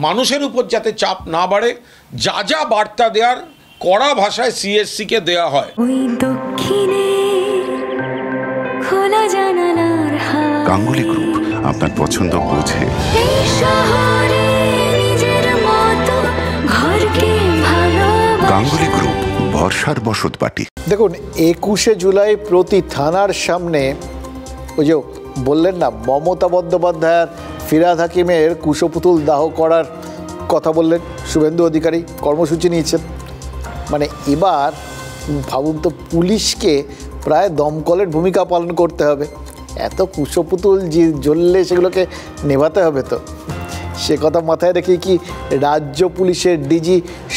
মানুষের উপর যাতে চাপ না বাড়ে, যা যা বার্তা দেওয়ার কড়া ভাষায় সিএসসিকে দেওয়া হয়। গাঙ্গুলি গ্রুপ আপনার পছন্দ বোঝে। গাঙ্গুলি গ্রুপ, ভরসার বসতবাটি। দেখুন 21শে জুলাই প্রতি থানার সামনে ওই যে বললেন না মমতা বন্দ্যোপাধ্যায়ের ফিরহাদ হাকিমের কুশপুতুল দাহ করার কথা বললেন শুভেন্দু অধিকারী, কর্মসূচি নিয়েছেন। মানে এবার ভাবুন তো, পুলিশকে প্রায় দমকলের ভূমিকা পালন করতে হবে। এত কুশপুতুল জ্বললে সেগুলোকে নেভাতে হবে তো। সে কথা মাথায় রেখে কি রাজ্য পুলিশের ডিজি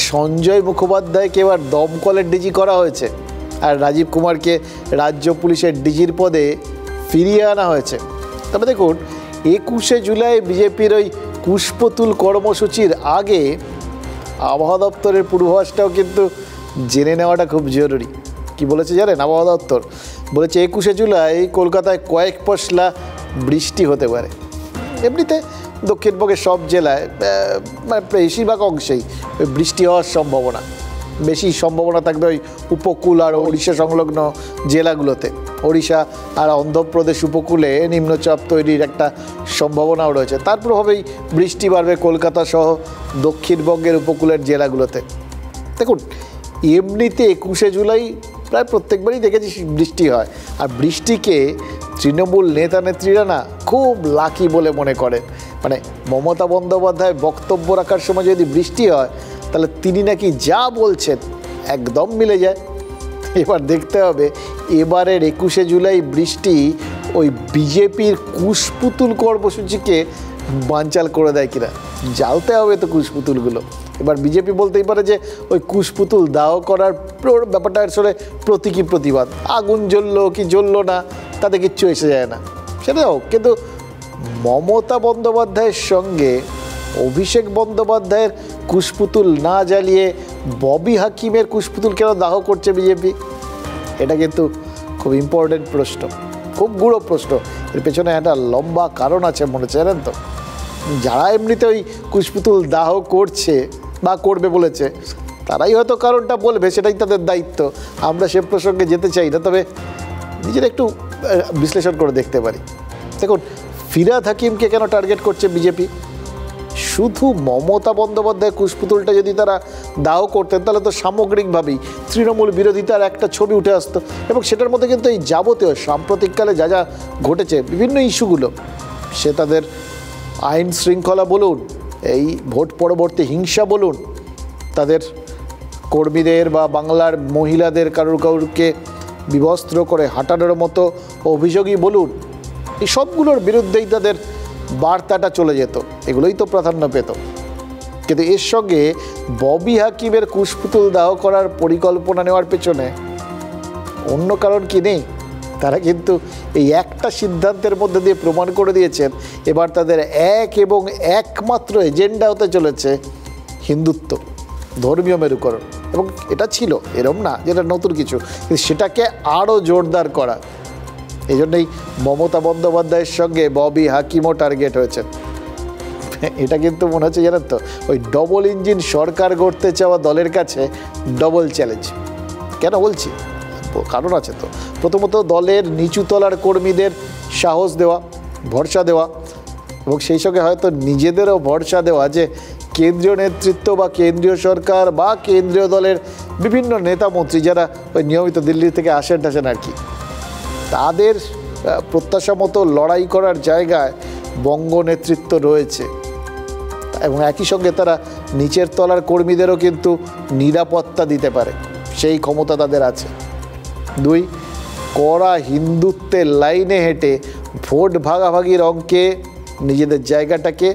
সঞ্জয় মুখোপাধ্যায়কে এবার দমকলের ডিজি করা হয়েছে, আর রাজীব কুমারকে রাজ্য পুলিশের ডিজির পদে ফিরিয়ে আনা হয়েছে। তবে দেখুন 21শে জুলাই বিজেপির ওই কুশপুতুল কর্মসূচির আগে আবহাওয়া দপ্তরের পূর্বাভাসটাও কিন্তু জেনে নেওয়াটা খুব জরুরি। কি বলেছে জানেন আবহাওয়া দপ্তর? বলেছে 21শে জুলাই কলকাতায় কয়েক পশলা বৃষ্টি হতে পারে। এমনিতে দক্ষিণবঙ্গের সব জেলায় মানে বেশিরভাগ অংশেই বৃষ্টি হওয়ার সম্ভাবনা, বেশি সম্ভাবনা থাকবে ওই উপকূল আর ওড়িশা সংলগ্ন জেলাগুলোতে। ওড়িশা আর অন্ধ্রপ্রদেশ উপকূলে নিম্নচাপ তৈরির একটা সম্ভাবনাও রয়েছে। তার প্রভাবেই বৃষ্টি বাড়বে কলকাতা সহ দক্ষিণবঙ্গের উপকূলের জেলাগুলোতে। দেখুন এমনিতে 21শে জুলাই প্রায় প্রত্যেকবারই দেখেছি বৃষ্টি হয়, আর বৃষ্টিকে তৃণমূল নেতা নেত্রীরা না খুব লাকি বলে মনে করেন। মানে মমতা বন্দ্যোপাধ্যায় বক্তব্য রাখার সময় যদি বৃষ্টি হয়, তাহলে তিনি নাকি যা বলছেন একদম মিলে যায়। এবার দেখতে হবে এবারের 21শে জুলাই বৃষ্টি ওই বিজেপির কুশপুতুল কর্মসূচিকে বানচাল করে দেয় কিনা। জ্বালতে হবে তো কুশপুতুলগুলো। এবার বিজেপি বলতেই পারে যে ওই কুশপুতুল দাহ করার ব্যাপারটা আসলে প্রতীকী প্রতিবাদ, আগুন জ্বললো কি জ্বললো না তাতে কিচ্ছু এসে যায় না, সেটাও। কিন্তু মমতা বন্দ্যোপাধ্যায়ের সঙ্গে অভিষেক বন্দ্যোপাধ্যায়ের কুশপুতুল না জ্বালিয়ে ববি হাকিমের কুশপুতুল কেন দাহ করছে বিজেপি? এটা কিন্তু খুব ইম্পর্টেন্ট প্রশ্ন, খুব গুঁড়ো প্রশ্ন। এর পেছনে একটা লম্বা কারণ আছে মনে হচ্ছে, জানেন তো। যারা এমনিতে ওই কুশপুতুল দাহ করছে বা করবে বলেছে তারাই হয়তো কারণটা বলবে, সেটাই তাদের দায়িত্ব। আমরা সে প্রসঙ্গে যেতে চাই না, তবে নিজেরা একটু বিশ্লেষণ করে দেখতে পারি। দেখুন, ফিরহাদ হাকিমকে কেন টার্গেট করছে বিজেপি? শুধু মমতা বন্দ্যোপাধ্যায় কুশপুতুলটা যদি তারা দাহ করতেন তাহলে তো সামগ্রিকভাবেই তৃণমূল বিরোধিতার একটা ছবি উঠে আসতো, এবং সেটার মধ্যে কিন্তু এই যাবতীয় সাম্প্রতিককালে যা যা ঘটেছে বিভিন্ন ইস্যুগুলো, সে তাদের আইন শৃঙ্খলা বলুন, এই ভোট পরবর্তী হিংসা বলুন, তাদের কর্মীদের বা বাংলার মহিলাদের কারুরকে বিবস্ত্র করে হাঁটানোর মতো অভিযোগই বলুন, এই সবগুলোর বিরুদ্ধেই তাদের বার্তাটা চলে যেত, এগুলোই তো প্রাধান্য পেত। কিন্তু এর সঙ্গে ববি হাকিমের কুশপুতুল দাহ করার পরিকল্পনা নেওয়ার পেছনে অন্য কারণ কি নেই? তারা কিন্তু এই একটা সিদ্ধান্তের মধ্যে দিয়ে প্রমাণ করে দিয়েছেন এবার তাদের এক এবং একমাত্র এজেন্ডা হতে চলেছে হিন্দুত্ব, ধর্মীয় মেরুকরণ। এবং এটা ছিল, এরম না যেটা নতুন কিছু, কিন্তু সেটাকে আরও জোরদার করা। এই জন্যই মমতা বন্দ্যোপাধ্যায়ের সঙ্গে ববি হাকিমও টার্গেট হয়েছেন। এটা কিন্তু মনে হচ্ছে জানেন তো, ওই ডবল ইঞ্জিন সরকার গড়তে চাওয়া দলের কাছে ডবল চ্যালেঞ্জ। কেন বলছি? কারণ আছে তো। প্রথমত, দলের নিচু তলার কর্মীদের সাহস দেওয়া, ভরসা দেওয়া, এবং সেই সঙ্গে হয়তো নিজেদেরও ভরসা দেওয়া যে কেন্দ্রীয় নেতৃত্ব বা কেন্দ্রীয় সরকার বা কেন্দ্রীয় দলের বিভিন্ন নেতা মন্ত্রী যারা ওই নিয়মিত দিল্লি থেকে আসেন টাসেন আর কি, তাদের প্রত্যাশা মতো লড়াই করার জায়গায় বঙ্গ নেতৃত্ব রয়েছে, এবং একই সঙ্গে তারা নিচের তলার কর্মীদেরও কিন্তু নিরাপত্তা দিতে পারে, সেই ক্ষমতা তাদের আছে। দুই, কড়া হিন্দুত্বের লাইনে হেঁটে ভোট ভাগাভাগির অঙ্কে নিজেদের জায়গাটাকে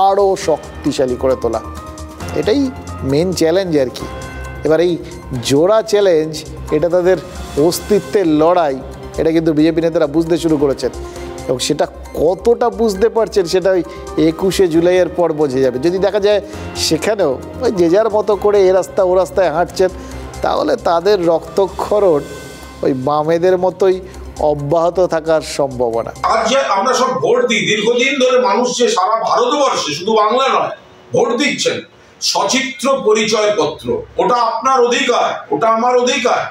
আরও শক্তিশালী করে তোলা, এটাই মেন চ্যালেঞ্জ আর কি। এবার এই জোড়া চ্যালেঞ্জ, এটা তাদের অস্তিত্বের লড়াই, এটা কিন্তু বিজেপি নেতারা বুঝতে শুরু করেছেন, এবং সেটা কতটা বুঝতে পারছেন সেটা ওই 21শে জুলাইয়ের পর বোঝা যাবে। যদি দেখা যায় সেখানেও ওই যে যার মতো করে এ রাস্তা ও রাস্তায় হাঁটছেন, তাহলে তাদের রক্তক্ষরণ ওই বামেদের মতোই অব্যাহত থাকার সম্ভাবনা। আজ যে আমরা সব ভোট দিই, দীর্ঘদিন ধরে মানুষ যে সারা ভারতবর্ষে, শুধু বাংলা নয়, ভোট দিচ্ছেন, সচিত্র পরিচয়পত্র, ওটা আপনার অধিকার, ওটা আমার অধিকার।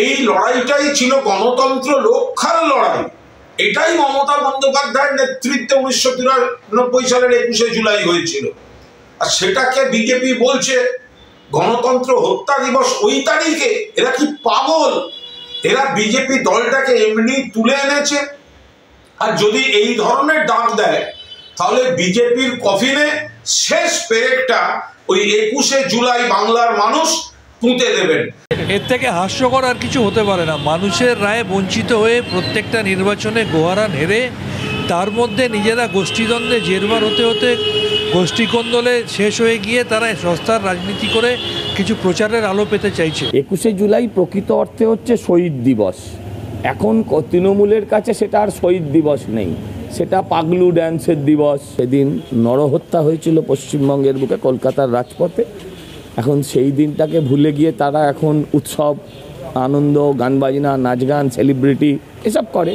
এই লড়াইটাই ছিল গণতন্ত্র রক্ষার লড়াই। এটাই মমতা বন্দ্যোপাধ্যায়ের নেতৃত্বে 1993 সালের 21শে জুলাই হয়েছিল। আর সেটাকে বিজেপি বলছে গণতন্ত্র হত্যা দিবস ওই তারিখে। এরা কি পাগল? এরা বিজেপি দলটাকে এমনি তুলে এনেছে। আর যদি এই ধরনের ডাক দেয় তাহলে বিজেপির কফিনে শেষ পেরেকটা ওই 21শে জুলাই বাংলার মানুষ পুঁতে দেবেন। এর থেকে হাস্যকর আর কিছু হতে পারে না। মানুষের রায়ে বঞ্চিত হয়ে প্রত্যেকটা নির্বাচনে গোহারান হেরে, তার মধ্যে নিজেরা গোষ্ঠীদ্বন্দ্বে জেরবার হতে হতে গোষ্ঠীকন্দলে শেষ হয়ে গিয়ে তারা সস্তার রাজনীতি করে কিছু প্রচারের আলো পেতে চাইছে। 21শে জুলাই প্রকৃত অর্থে হচ্ছে শহীদ দিবস। এখন তৃণমূলের কাছে সেটা আর শহীদ দিবস নেই, সেটা পাগলু ড্যান্সের দিবস। সেদিন নরহত্যা হয়েছিল পশ্চিমবঙ্গের বুকে, কলকাতার রাজপথে। এখন সেই দিনটাকে ভুলে গিয়ে তারা এখন উৎসব, আনন্দ, গান বাজনা, নাচ গান, সেলিব্রিটি এসব করে।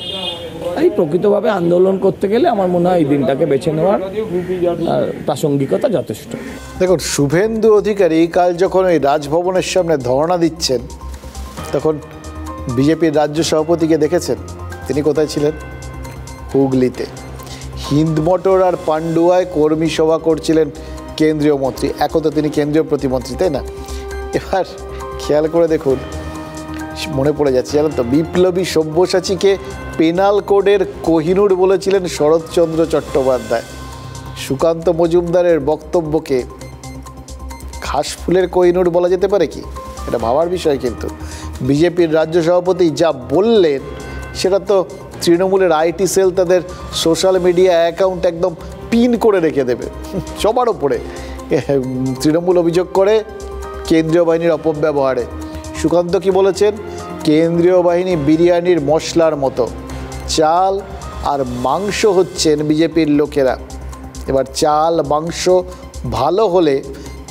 এই প্রকৃতভাবে আন্দোলন করতে গেলে আমার মনে হয় এই দিনটাকে বেছে নেওয়ার প্রাসঙ্গিকতা যথেষ্ট। দেখুন, শুভেন্দু অধিকারী কাল যখন ওই রাজভবনের সামনে ধর্ণা দিচ্ছেন, তখন বিজেপির রাজ্য সভাপতিকে দেখেছেন? তিনি কোথায় ছিলেন? হুগলিতে হিন্দমোটর আর পান্ডুয়ায় কর্মী সভা করছিলেন কেন্দ্রীয় মন্ত্রী। এখন তো তিনি কেন্দ্রীয় প্রতিমন্ত্রী, তাই না? এবার খেয়াল করে দেখুন, মনে পড়ে যাচ্ছে জানেন তো, বিপ্লবী সব্যসাচীকে পেনাল কোডের কোহিনূর বলেছিলেন শরৎচন্দ্র চট্টোপাধ্যায়। সুকান্ত মজুমদারের বক্তব্যকে ঘাসফুলের কোহিনূর বলা যেতে পারে কি? এটা ভাবার বিষয়। কিন্তু বিজেপির রাজ্য সভাপতি যা বললেন সেটা তো তৃণমূলের আইটি সেল তাদের সোশ্যাল মিডিয়া অ্যাকাউন্ট একদম পিন করে রেখে দেবে সবার ওপরে। তৃণমূল অভিযোগ করে কেন্দ্রীয় বাহিনীর অপব্যবহারে। সুকান্ত কি বলেছেন? কেন্দ্রীয় বাহিনী বিরিয়ানির মশলার মতো, চাল আর মাংস হচ্ছেন বিজেপির লোকেরা। এবার চাল মাংস ভালো হলে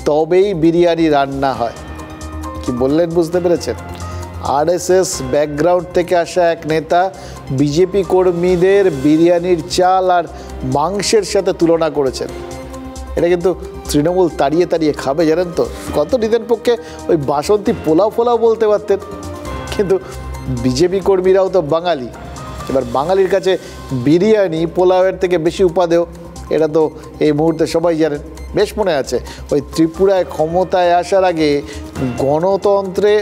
তবেই বিরিয়ানি রান্না হয়। কি বললেন বুঝতে পেরেছেন? আরএসএস ব্যাকগ্রাউন্ড থেকে আসা এক নেতা বিজেপি কর্মীদের বিরিয়ানির চাল আর মাংসের সাথে তুলনা করেছেন। এটা কিন্তু তৃণমূল তাড়িয়ে তাড়িয়ে খাবে, জানেন তো। কত নিজের পক্ষে ওই বাসন্তী পোলাও ফোলাও বলতে পারতেন, কিন্তু বিজেপি কর্মীরাও তো বাঙালি। এবার বাঙালির কাছে বিরিয়ানি পোলাওয়ের থেকে বেশি উপাদেয়, এটা তো এই মুহূর্তে সবাই জানেন। বেশ মনে আছে ওই ত্রিপুরায় ক্ষমতায় আসার আগে গণতন্ত্রে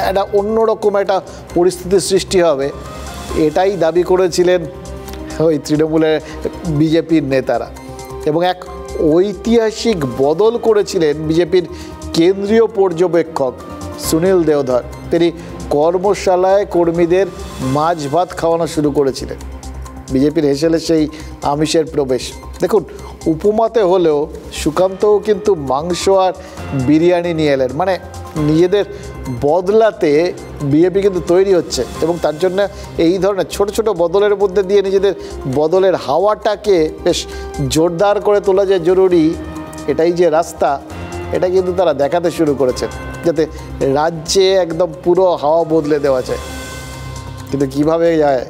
একটা অন্যরকম একটা পরিস্থিতির সৃষ্টি হবে, এটাই দাবি করেছিলেন ওই তৃণমূলের বিজেপির নেতারা। এবং এক ঐতিহাসিক বদল করেছিলেন বিজেপির কেন্দ্রীয় পর্যবেক্ষক সুনীল দেওধর। তিনি কর্মশালায় কর্মীদের মাছ ভাত খাওয়ানো শুরু করেছিলেন। বিজেপির হেসেলে সেই আমিষের প্রবেশ দেখুন। উপমাতে হলেও সুকান্তও কিন্তু মাংস আর বিরিয়ানি নিয়ে এলেন, মানে নিজেদের বদলাতে বিজেপি কিন্তু তৈরি হচ্ছে এবং তার জন্য এই ধরনের ছোট ছোট বদলের মধ্যে দিয়ে নিজেদের বদলের হাওয়াটাকে বেশ জোরদার করে তোলা যায় জরুরি, এটাই যে রাস্তা, এটা কিন্তু তারা দেখাতে শুরু করেছেন যাতে রাজ্যে একদম পুরো হাওয়া বদলে দেওয়া যায়। কিন্তু কিভাবে যায়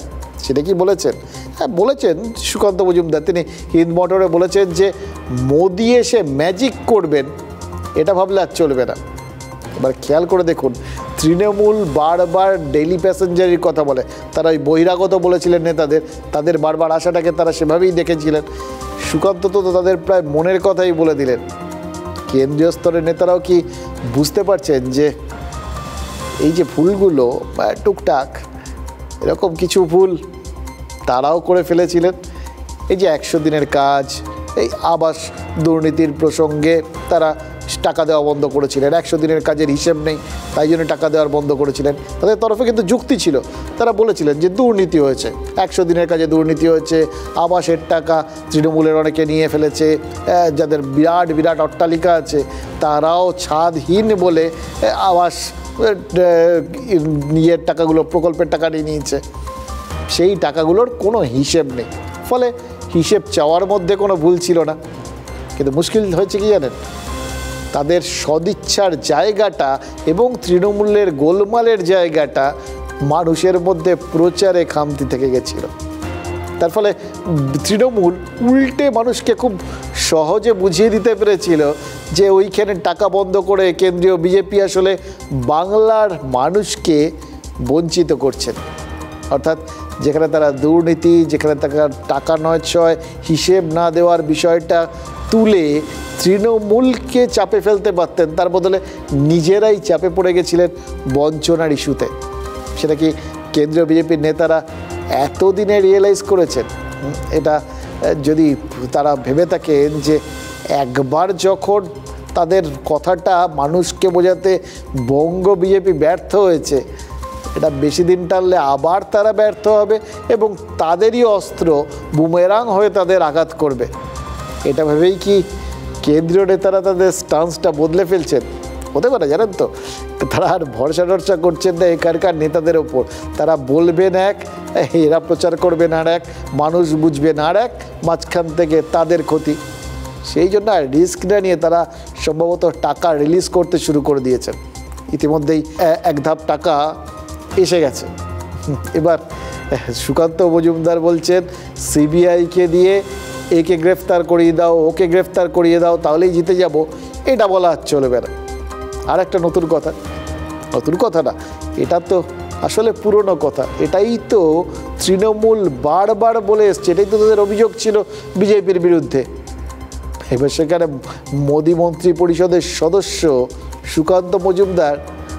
সেটা কি বলেছেন? হ্যাঁ বলেছেন সুকান্ত মজুমদার। তিনি হিন্দ মোটরে বলেছেন যে মোদি এসে ম্যাজিক করবেন এটা ভাবলে আর চলবে না। এবার খেয়াল করে দেখুন, তৃণমূল বারবার ডেইলি প্যাসেঞ্জারের কথা বলে। তারা ওই বহিরাগত বলেছিলেন নেতাদের, তাদের বারবার আশাটাকে তারা সেভাবেই দেখেছিলেন। সুকান্ত তো তাদের প্রায় মনের কথাই বলে দিলেন। কেন্দ্রীয় স্তরের নেতারাও কি বুঝতে পারছেন যে এই যে ভুলগুলো টুকটাক এরকম কিছু ভুল তারাও করে ফেলেছিলেন? এই যে 100 দিনের কাজ, এই আবাস দুর্নীতির প্রসঙ্গে তারা টাকা দেওয়া বন্ধ করেছিলেন। 100 দিনের কাজের হিসেব নেই, তাই জন্য টাকা দেওয়ার বন্ধ করেছিলেন। তাদের তরফে কিন্তু যুক্তি ছিল, তারা বলেছিলেন যে দুর্নীতি হয়েছে, 100 দিনের কাজে দুর্নীতি হয়েছে, আবাসের টাকা তৃণমূলের অনেকে নিয়ে ফেলেছে, যাদের বিরাট বিরাট অট্টালিকা আছে তারাও ছাদহীন বলে আবাস ইয়ের টাকাগুলো, প্রকল্পের টাকা নিয়ে নিয়েছে। সেই টাকাগুলোর কোনো হিসেব নেই, ফলে হিসেব চাওয়ার মধ্যে কোনো ভুল ছিল না। কিন্তু মুশকিল হয়েছে কি জানেন? তাদের সদিচ্ছার জায়গাটা এবং তৃণমূলের গোলমালের জায়গাটা মানুষের মধ্যে প্রচারে খামতি থেকে গেছিল। তার ফলে তৃণমূল উল্টে মানুষকে খুব সহজে বুঝিয়ে দিতে পেরেছিল যে ওইখানে টাকা বন্ধ করে কেন্দ্রীয় বিজেপি আসলে বাংলার মানুষকে বঞ্চিত করছেন। অর্থাৎ যেখানে তারা দুর্নীতি, যেখানে তারা টাকা নয়ছয়, হিসেব না দেওয়ার বিষয়টা তুলে তৃণমূলকে চাপে ফেলতে পারতেন, তার বদলে নিজেরাই চাপে পড়ে গেছিলেন বঞ্চনার ইস্যুতে। সেটা কি কেন্দ্রীয় বিজেপির নেতারা এতদিনে রিয়েলাইজ করেছেন? এটা যদি তারা ভেবে থাকেন যে একবার যখন তাদের কথাটা মানুষকে বোঝাতে বঙ্গ বিজেপি ব্যর্থ হয়েছে, এটা বেশি দিন টানলে আবার তারা ব্যর্থ হবে এবং তাদেরই অস্ত্র বুমেরাং হয়ে তাদের আঘাত করবে, এটা ভেবেই কি কেন্দ্রীয় নেতারা তাদের স্টান্সটা বদলে ফেলছেন? হতে পারে, জানেন তো। তারা আর ভরসা টরসা করছেন না এখানকার নেতাদের ওপর। তারা বলবেন এক, এরা প্রচার করবেন আর এক, মানুষ বুঝবেন আর এক, মাঝখান থেকে তাদের ক্ষতি। সেই জন্য আর রিস্ক না নিয়ে তারা সম্ভবত টাকা রিলিজ করতে শুরু করে দিয়েছেন। ইতিমধ্যেই এক ধাপ টাকা এসে গেছে। এবার সুকান্ত মজুমদার বলছেন সিবিআইকে দিয়ে একে গ্রেফতার করিয়ে দাও, ওকে গ্রেফতার করিয়ে দাও, তাহলেই জিতে যাব, এটা বলা চলবে না। আর একটা নতুন কথা, নতুন কথা না, এটা তো আসলে পুরনো কথা। এটাই তো তৃণমূল বারবার বলে এসছে, এটাই তো তাদের অভিযোগ ছিল বিজেপির বিরুদ্ধে। এবার সেখানে মোদী মন্ত্রী পরিষদের সদস্য সুকান্ত মজুমদার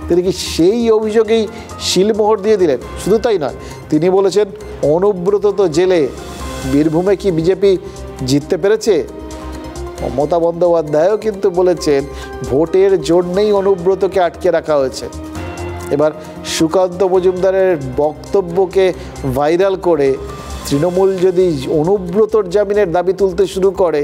তিনি কি সেই অভিযোগেই শিলমোহর দিয়ে দিলেন? শুধু তাই নয়, তিনি বলেছেন অনুব্রত তো জেলে, বীরভূমে কি বিজেপি জিততে পেরেছে? মমতা বন্দ্যোপাধ্যায়ও কিন্তু বলেছেন ভোটের জন্যেই অনুব্রতকে আটকে রাখা হয়েছে। এবার সুকান্ত মজুমদারের বক্তব্যকে ভাইরাল করে তৃণমূল যদি অনুব্রতর জামিনের দাবি তুলতে শুরু করে,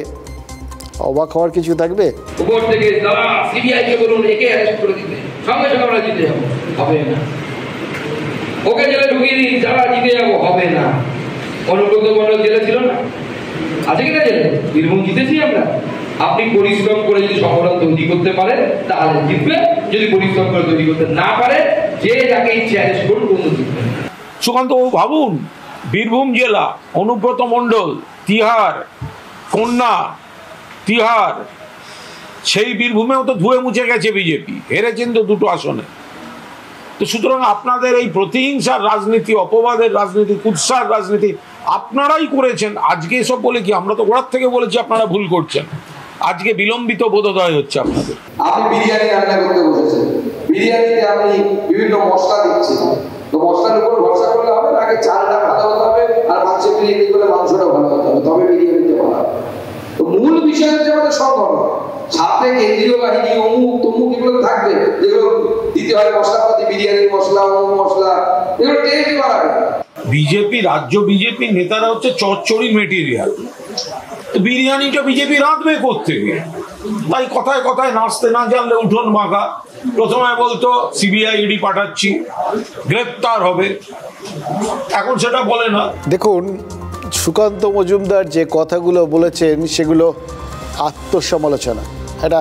অবাক হওয়ার কিছু থাকবে? উপর থেকে তারা সিবিআইকে বলুন একে অ্যারেস্ট করে দিতে, সঙ্গে সঙ্গে আমরা জিতে যাবো, হবে না। ওকে জেলে ঢুকিয়ে দিন, যারা জিতে যাবো, হবে না। অনুব্রত মণ্ডল জেলে ছিল না, আছে কিনা জেলে? বীরভূম জিতেছি আমরা। আপনি পরিশ্রম করে যদি সংগঠন তৈরি করতে পারেন তাহলে জিতবে, যদি পরিশ্রম করে তৈরি করতে না পারে যে যাকে ইচ্ছে অ্যারেস্ট করুন, কোনো জিতবে না। সুকান্ত ভাবুন, বীরভূম জেলা, অনুব্রত মণ্ডল, তিহার, কন্যা, তিহার, সেই বীরভূমেও তো ধুয়ে মুছে গেছে বিজেপি, হেরেছেন তো 2টো আসনে। তো সুতরাং আপনাদের এই প্রতিহিংসার রাজনীতি, অপবাদের রাজনীতি, কুৎসার রাজনীতি আপনারাই করেছেন। আজকে এসব বলে কি? আমরা তো গোড়ার থেকে বলেছি আপনারা ভুল করছেন। আজকে বিলম্বিত বোধোদয় হচ্ছে আপনাদের। আপনি বিরিয়ানি রান্না করতে বসেছেন, বিরিয়ানিতে আপনি বিভিন্ন মশলা দিচ্ছেন, তো মশলার উপর ভরসা করলে হবে না? আগে চালটা ভালো হতে হবে, আর মাছের বিরিয়ানি করলে মাংসটা ভালো হতে হবে, তবে বিরিয়ানিতে ভালো হবে। তো মূল বিষয় হচ্ছে আমাদের সংগঠন, সাথে কেন্দ্রীয় বাহিনী, অমুক তমুক এগুলো থাকবে, যেগুলো দিতে হয় মশলাপাতি, বিরিয়ানির মশলা, অমুক মশলা, এগুলো টেস্ট বাড়াবে। বিজেপি, রাজ্য বিজেপি নেতারা হচ্ছে চচ্চড়ি মেটেরিয়াল। বিরিয়ানিটা বিজেপি রাঁধবে কোত্থেকে? তাই কথায় কথায় নাচতে না জানলে উঠোন বাঁকা। প্রথমে বলতো সিবিআই ইডি পাঠাচ্ছি, গ্রেপ্তার হবে, এখন সেটা বলে না। দেখুন, সুকান্ত মজুমদার যে কথাগুলো বলেছেন সেগুলো আত্মসমালোচনা। এটা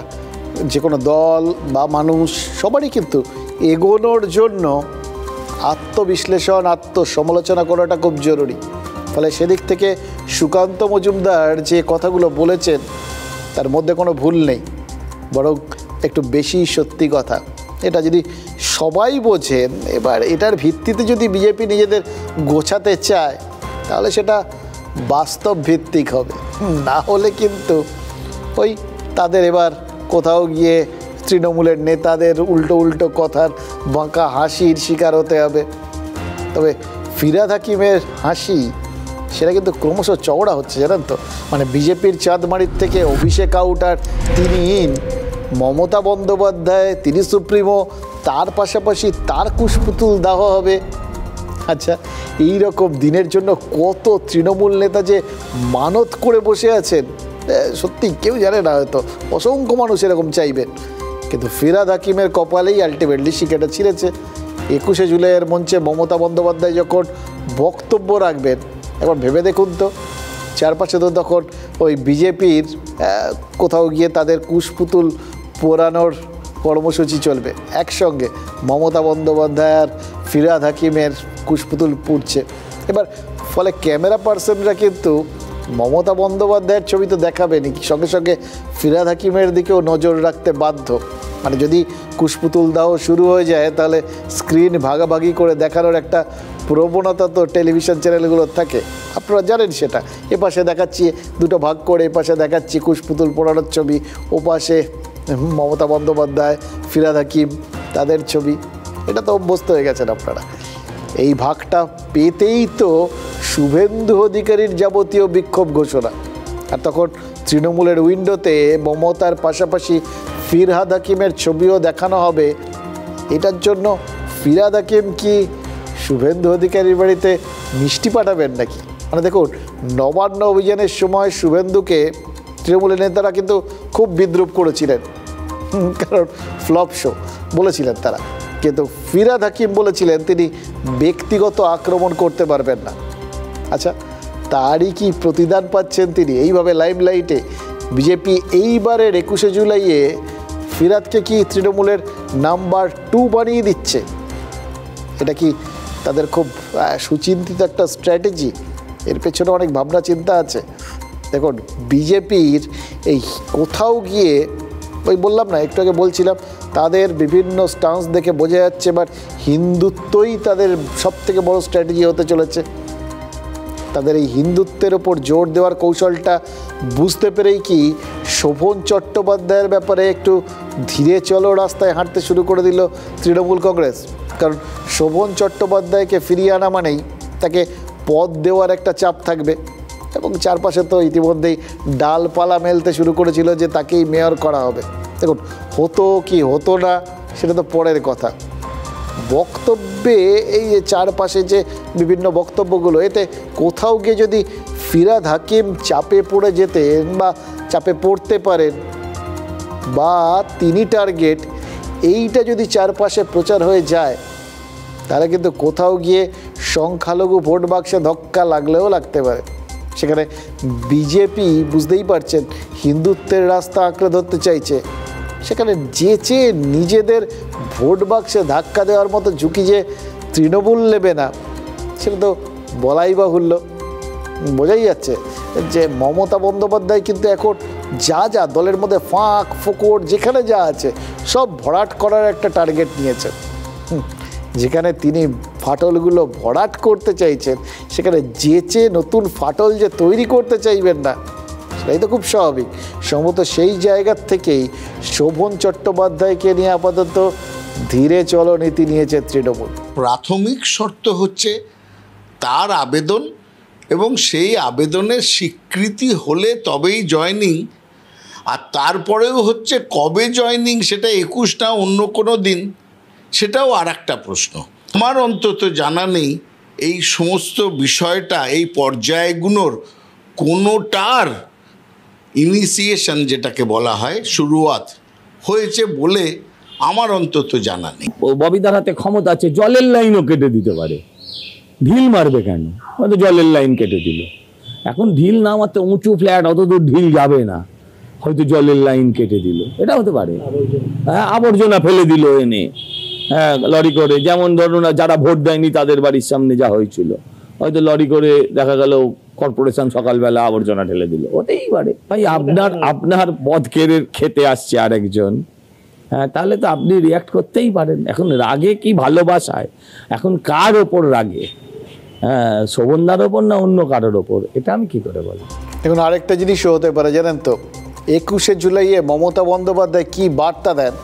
যে কোনো দল বা মানুষ সবারই কিন্তু এগোনোর জন্য আত্মবিশ্লেষণ, আত্মসমালোচনা করাটা খুব জরুরি। ফলে সেদিক থেকে সুকান্ত মজুমদার যে কথাগুলো বলেছেন তার মধ্যে কোনো ভুল নেই, বরং একটু বেশি সত্যি কথা। এটা যদি সবাই বোঝেন, এবার এটার ভিত্তিতে যদি বিজেপি নিজেদের গোছাতে চায় তাহলে সেটা বাস্তব ভিত্তিক হবে, না হলে কিন্তু ওই তাদের এবার কোথাও গিয়ে তৃণমূলের নেতাদের উল্টো উল্টো কথার বাঁকা হাসির শিকার হতে হবে। তবে ফিরহাদ হাকিমের হাসি সেটা কিন্তু ক্রমশ চওড়া হচ্ছে, জানেন তো। মানে বিজেপির চাঁদমারির থেকে অভিষেক আউট, আর তিনি ইন, মমতা বন্দ্যোপাধ্যায় তিনি সুপ্রিমো, তার পাশাপাশি তার কুশপুতুল দাহ হবে। আচ্ছা, এই রকম দিনের জন্য কত তৃণমূল নেতা যে মানত করে বসে আছেন সত্যি কেউ জানে না, হয়তো অসংখ্য মানুষ এরকম চাইবেন। কিন্তু ফিরহাদ হাকিমের কপালেই আলটিমেটলি শিকাটা ছিঁড়েছে। 21শে জুলাইয়ের মঞ্চে মমতা বন্দ্যোপাধ্যায় যখন বক্তব্য রাখবেন, একবার ভেবে দেখুন তো, চারপাশে তো তখন ওই বিজেপির কোথাও গিয়ে তাদের কুশপুতুল পোড়ানোর কর্মসূচি চলবে, একসঙ্গে মমতা বন্দ্যোপাধ্যায় আর ফিরহাদ হাকিমের কুশপুতুল পুড়ছে। এবার ফলে ক্যামেরা পার্সনরা কিন্তু মমতা বন্দ্যোপাধ্যায়ের ছবি তো দেখাবেনি, সঙ্গে সঙ্গে ফিরহাদ হাকিমের দিকেও নজর রাখতে বাধ্য। মানে যদি কুশপুতুল দাহ শুরু হয়ে যায় তাহলে স্ক্রিন ভাগাভাগি করে দেখানোর একটা প্রবণতা তো টেলিভিশন চ্যানেলগুলোর থাকে, আপনারা জানেন সেটা। এপাশে দেখাচ্ছি 2টো ভাগ করে, এপাশে দেখাচ্ছি কুশপুতুল পোড়ানোর ছবি, ওপাশে মমতা বন্দ্যোপাধ্যায়, ফিরহাদ হাকিম তাদের ছবি। এটা তো অভ্যস্ত হয়ে গেছেন আপনারা। এই ভাগটা পেতেই তো শুভেন্দু অধিকারীর যাবতীয় বিক্ষোভ ঘোষণা, আর তখন তৃণমূলের উইন্ডোতে মমতার পাশাপাশি ফিরহাদ হাকিমের ছবিও দেখানো হবে। এটার জন্য ফিরহাদ হাকিম কি শুভেন্দু অধিকারীর বাড়িতে মিষ্টি পাঠাবেন নাকি? মানে দেখুন, নবান্ন অভিযানের সময় শুভেন্দুকে তৃণমূলের নেতারা কিন্তু খুব বিদ্রুপ করেছিলেন, কারণ ফ্লপ শো বলেছিলেন তারা। কিন্তু ফিরহাদ হাকিম বলেছিলেন তিনি ব্যক্তিগত আক্রমণ করতে পারবেন না। আচ্ছা, তারই কি প্রতিদান পাচ্ছেন তিনি এইভাবে লাইমলাইটে? বিজেপি এইবারের 21শে জুলাইয়ে ফিরহাদকে কি তৃণমূলের নাম্বার 2 বানিয়ে দিচ্ছে? এটা কি তাদের খুব সুচিন্তিত একটা স্ট্র্যাটেজি? এর পেছনে অনেক ভাবনা চিন্তা আছে। দেখুন, বিজেপির এই কোথাও গিয়ে ওই বললাম না, একটু আগে বলছিলাম, তাদের বিভিন্ন স্টান্স দেখে বোঝা যাচ্ছে এবার হিন্দুত্বই তাদের সবথেকে বড় স্ট্র্যাটেজি হতে চলেছে। তাদের এই হিন্দুত্বের ওপর জোর দেওয়ার কৌশলটা বুঝতে পেরেই কি শোভন চট্টোপাধ্যায়ের ব্যাপারে একটু ধীরে চলো রাস্তায় হাঁটতে শুরু করে দিল তৃণমূল কংগ্রেস। কারণ শোভন চট্টোপাধ্যায়কে ফিরিয়ে আনা মানেই তাকে পদ দেওয়ার একটা চাপ থাকবে, এবং চারপাশে তো ইতিমধ্যেই ডালপালা মেলতে শুরু করেছিল যে তাকেই মেয়র করা হবে। দেখুন, হতো কি হতো না সেটা তো পরের কথা। বক্তব্যে এই যে চারপাশে যে বিভিন্ন বক্তব্যগুলো, এতে কোথাও গিয়ে যদি ফিরহাদ হাকিম চাপে পড়ে যেতেন বা চাপে পড়তে পারেন বা তিনি টার্গেট, এইটা যদি চারপাশে প্রচার হয়ে যায় তাহলে কিন্তু কোথাও গিয়ে সংখ্যালঘু ভোট বাক্সে ধক্কা লাগলেও লাগতে পারে। সেখানে বিজেপি বুঝতেই পারছেন হিন্দুত্বের রাস্তা আঁকড়ে ধরতে চাইছে, সেখানে যেচে নিজেদের ভোট বাক্সে ধাক্কা দেওয়ার মতো ঝুঁকি যে তৃণমূল নেবে না সেটা তো বলাই বাহুল্য। বোঝাই যাচ্ছে যে মমতা বন্দ্যোপাধ্যায় কিন্তু এখন যা যা দলের মধ্যে ফাঁক ফোকর যেখানে যা আছে সব ভরাট করার একটা টার্গেট নিয়েছেন। যেখানে তিনি ফাটলগুলো ভরাট করতে চাইছেন সেখানে যেচে নতুন ফাটল যে তৈরি করতে চাইবেন না সেটাই তো খুব স্বাভাবিক। সম্ভবত সেই জায়গার থেকেই শোভন চট্টোপাধ্যায়কে নিয়ে আপাতত ধীরে চলো নীতি নিয়েছে তৃণমূল। প্রাথমিক শর্ত হচ্ছে তার আবেদন এবং সেই আবেদনের স্বীকৃতি হলে তবেই জয়েনিং, আর তারপরেও হচ্ছে কবে জয়েনিং, সেটা 21 না অন্য কোনো দিন, সেটাও আর একটা প্রশ্ন। আমার অন্তত জানা নেই এই সমস্ত বিষয়টা, এই পর্যায়গুলোর কোনোটার ইনিশিয়েশন যেটাকে বলা হয় শুরুয়াত হয়েছে বলে আমার অন্তত জানা নেই। ববিদার হাতে ক্ষমতা আছে, জলের লাইনও কেটে দিতে পারে, ঢিল মারবে কেন? হয়তো জলের লাইন কেটে দিল, এখন ঢিল না মারতে উঁচু ফ্ল্যাট অত দূর ঢিল যাবে না, হয়তো জলের লাইন কেটে দিল, এটা হতে পারে। হ্যাঁ, আবর্জনা ফেলে দিল এনে, হ্যাঁ লরি করে, যেমন ধরুন যারা ভোট দেয়নি তাদের বাড়ির সামনে যা হয়েছিল, হয়তো লরি করে দেখা গেল কর্পোরেশন সকালবেলা আবর্জনা ঢেলে দিল, হতেই পারে। ভাই আপনার পদ কেড়ে খেতে আসছে আরেকজন, হ্যাঁ তাহলে তো আপনি রিয়াক্ট করতেই পারেন। এখন রাগে কি ভালোবাসায়, এখন কার ওপর রাগে, হ্যাঁ শোভনদার ওপর না অন্য কারোর ওপর, এটা আমি কি করে বলি। এখন আরেকটা জিনিসও হতে পারে জানেন তো, 21শে জুলাইয়ে মমতা বন্দ্যোপাধ্যায় কি বার্তা দেন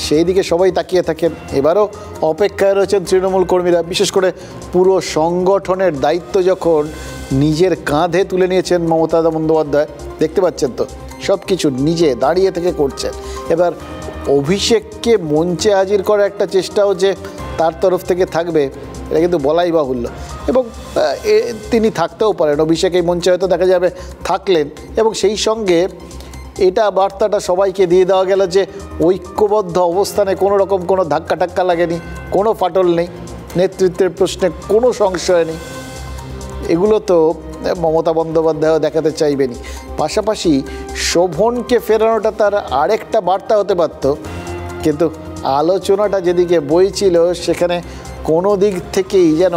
সেই দিকে সবাই তাকিয়ে থাকেন। এবারও অপেক্ষায় রয়েছেন তৃণমূল কর্মীরা, বিশেষ করে পুরো সংগঠনের দায়িত্ব যখন নিজের কাঁধে তুলে নিয়েছেন মমতা বন্দ্যোপাধ্যায়, দেখতে পাচ্ছেন তো সব কিছু নিজে দাঁড়িয়ে থেকে করছেন। এবার অভিষেককে মঞ্চে হাজির করার একটা চেষ্টাও যে তার তরফ থেকে থাকবে এটা কিন্তু বলাই বাহুল্য, এবং তিনি থাকতেও পারেন। অভিষেক এই মঞ্চে হয়তো দেখা যাবে থাকলেন, এবং সেই সঙ্গে এটা বার্তাটা সবাইকে দিয়ে দেওয়া গেল যে ঐক্যবদ্ধ অবস্থানে কোনো রকম কোনো ধাক্কা টাক্কা লাগেনি, কোনো ফাটল নেই, নেতৃত্বের প্রশ্নে কোনো সংশয় নেই। এগুলো তো মমতা বন্দ্যোপাধ্যায়ও দেখাতে চাইবেনি। পাশাপাশি শোভনকে ফেরানোটা তার আরেকটা বার্তা হতে পারত, কিন্তু আলোচনাটা যেদিকে বইছিল সেখানে কোনো দিক থেকেই যেন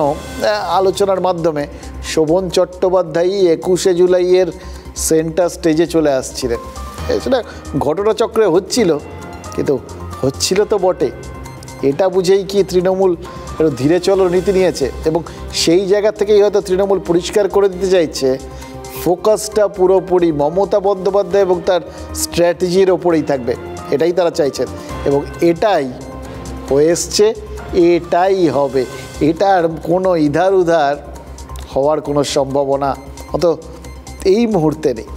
আলোচনার মাধ্যমে শোভন চট্টোপাধ্যায় 21শে জুলাইয়ের সেন্টার স্টেজে চলে আসছিলেন। সেটা ঘটনাচক্রে হচ্ছিল, কিন্তু হচ্ছিল তো বটে, এটা বুঝেই কি তৃণমূল ধীরে চলো নীতি নিয়েছে, এবং সেই জায়গা থেকেই হয়তো তৃণমূল পরিষ্কার করে দিতে চাইছে ফোকাসটা পুরোপুরি মমতা বন্দ্যোপাধ্যায় এবং তার স্ট্র্যাটেজির ওপরেই থাকবে, এটাই তারা চাইছেন এবং এটাই হয়ে এসছে, এটাই হবে, এটার কোনো ইধার উধার হওয়ার কোনো সম্ভাবনা অত এই মুহূর্তে নেই।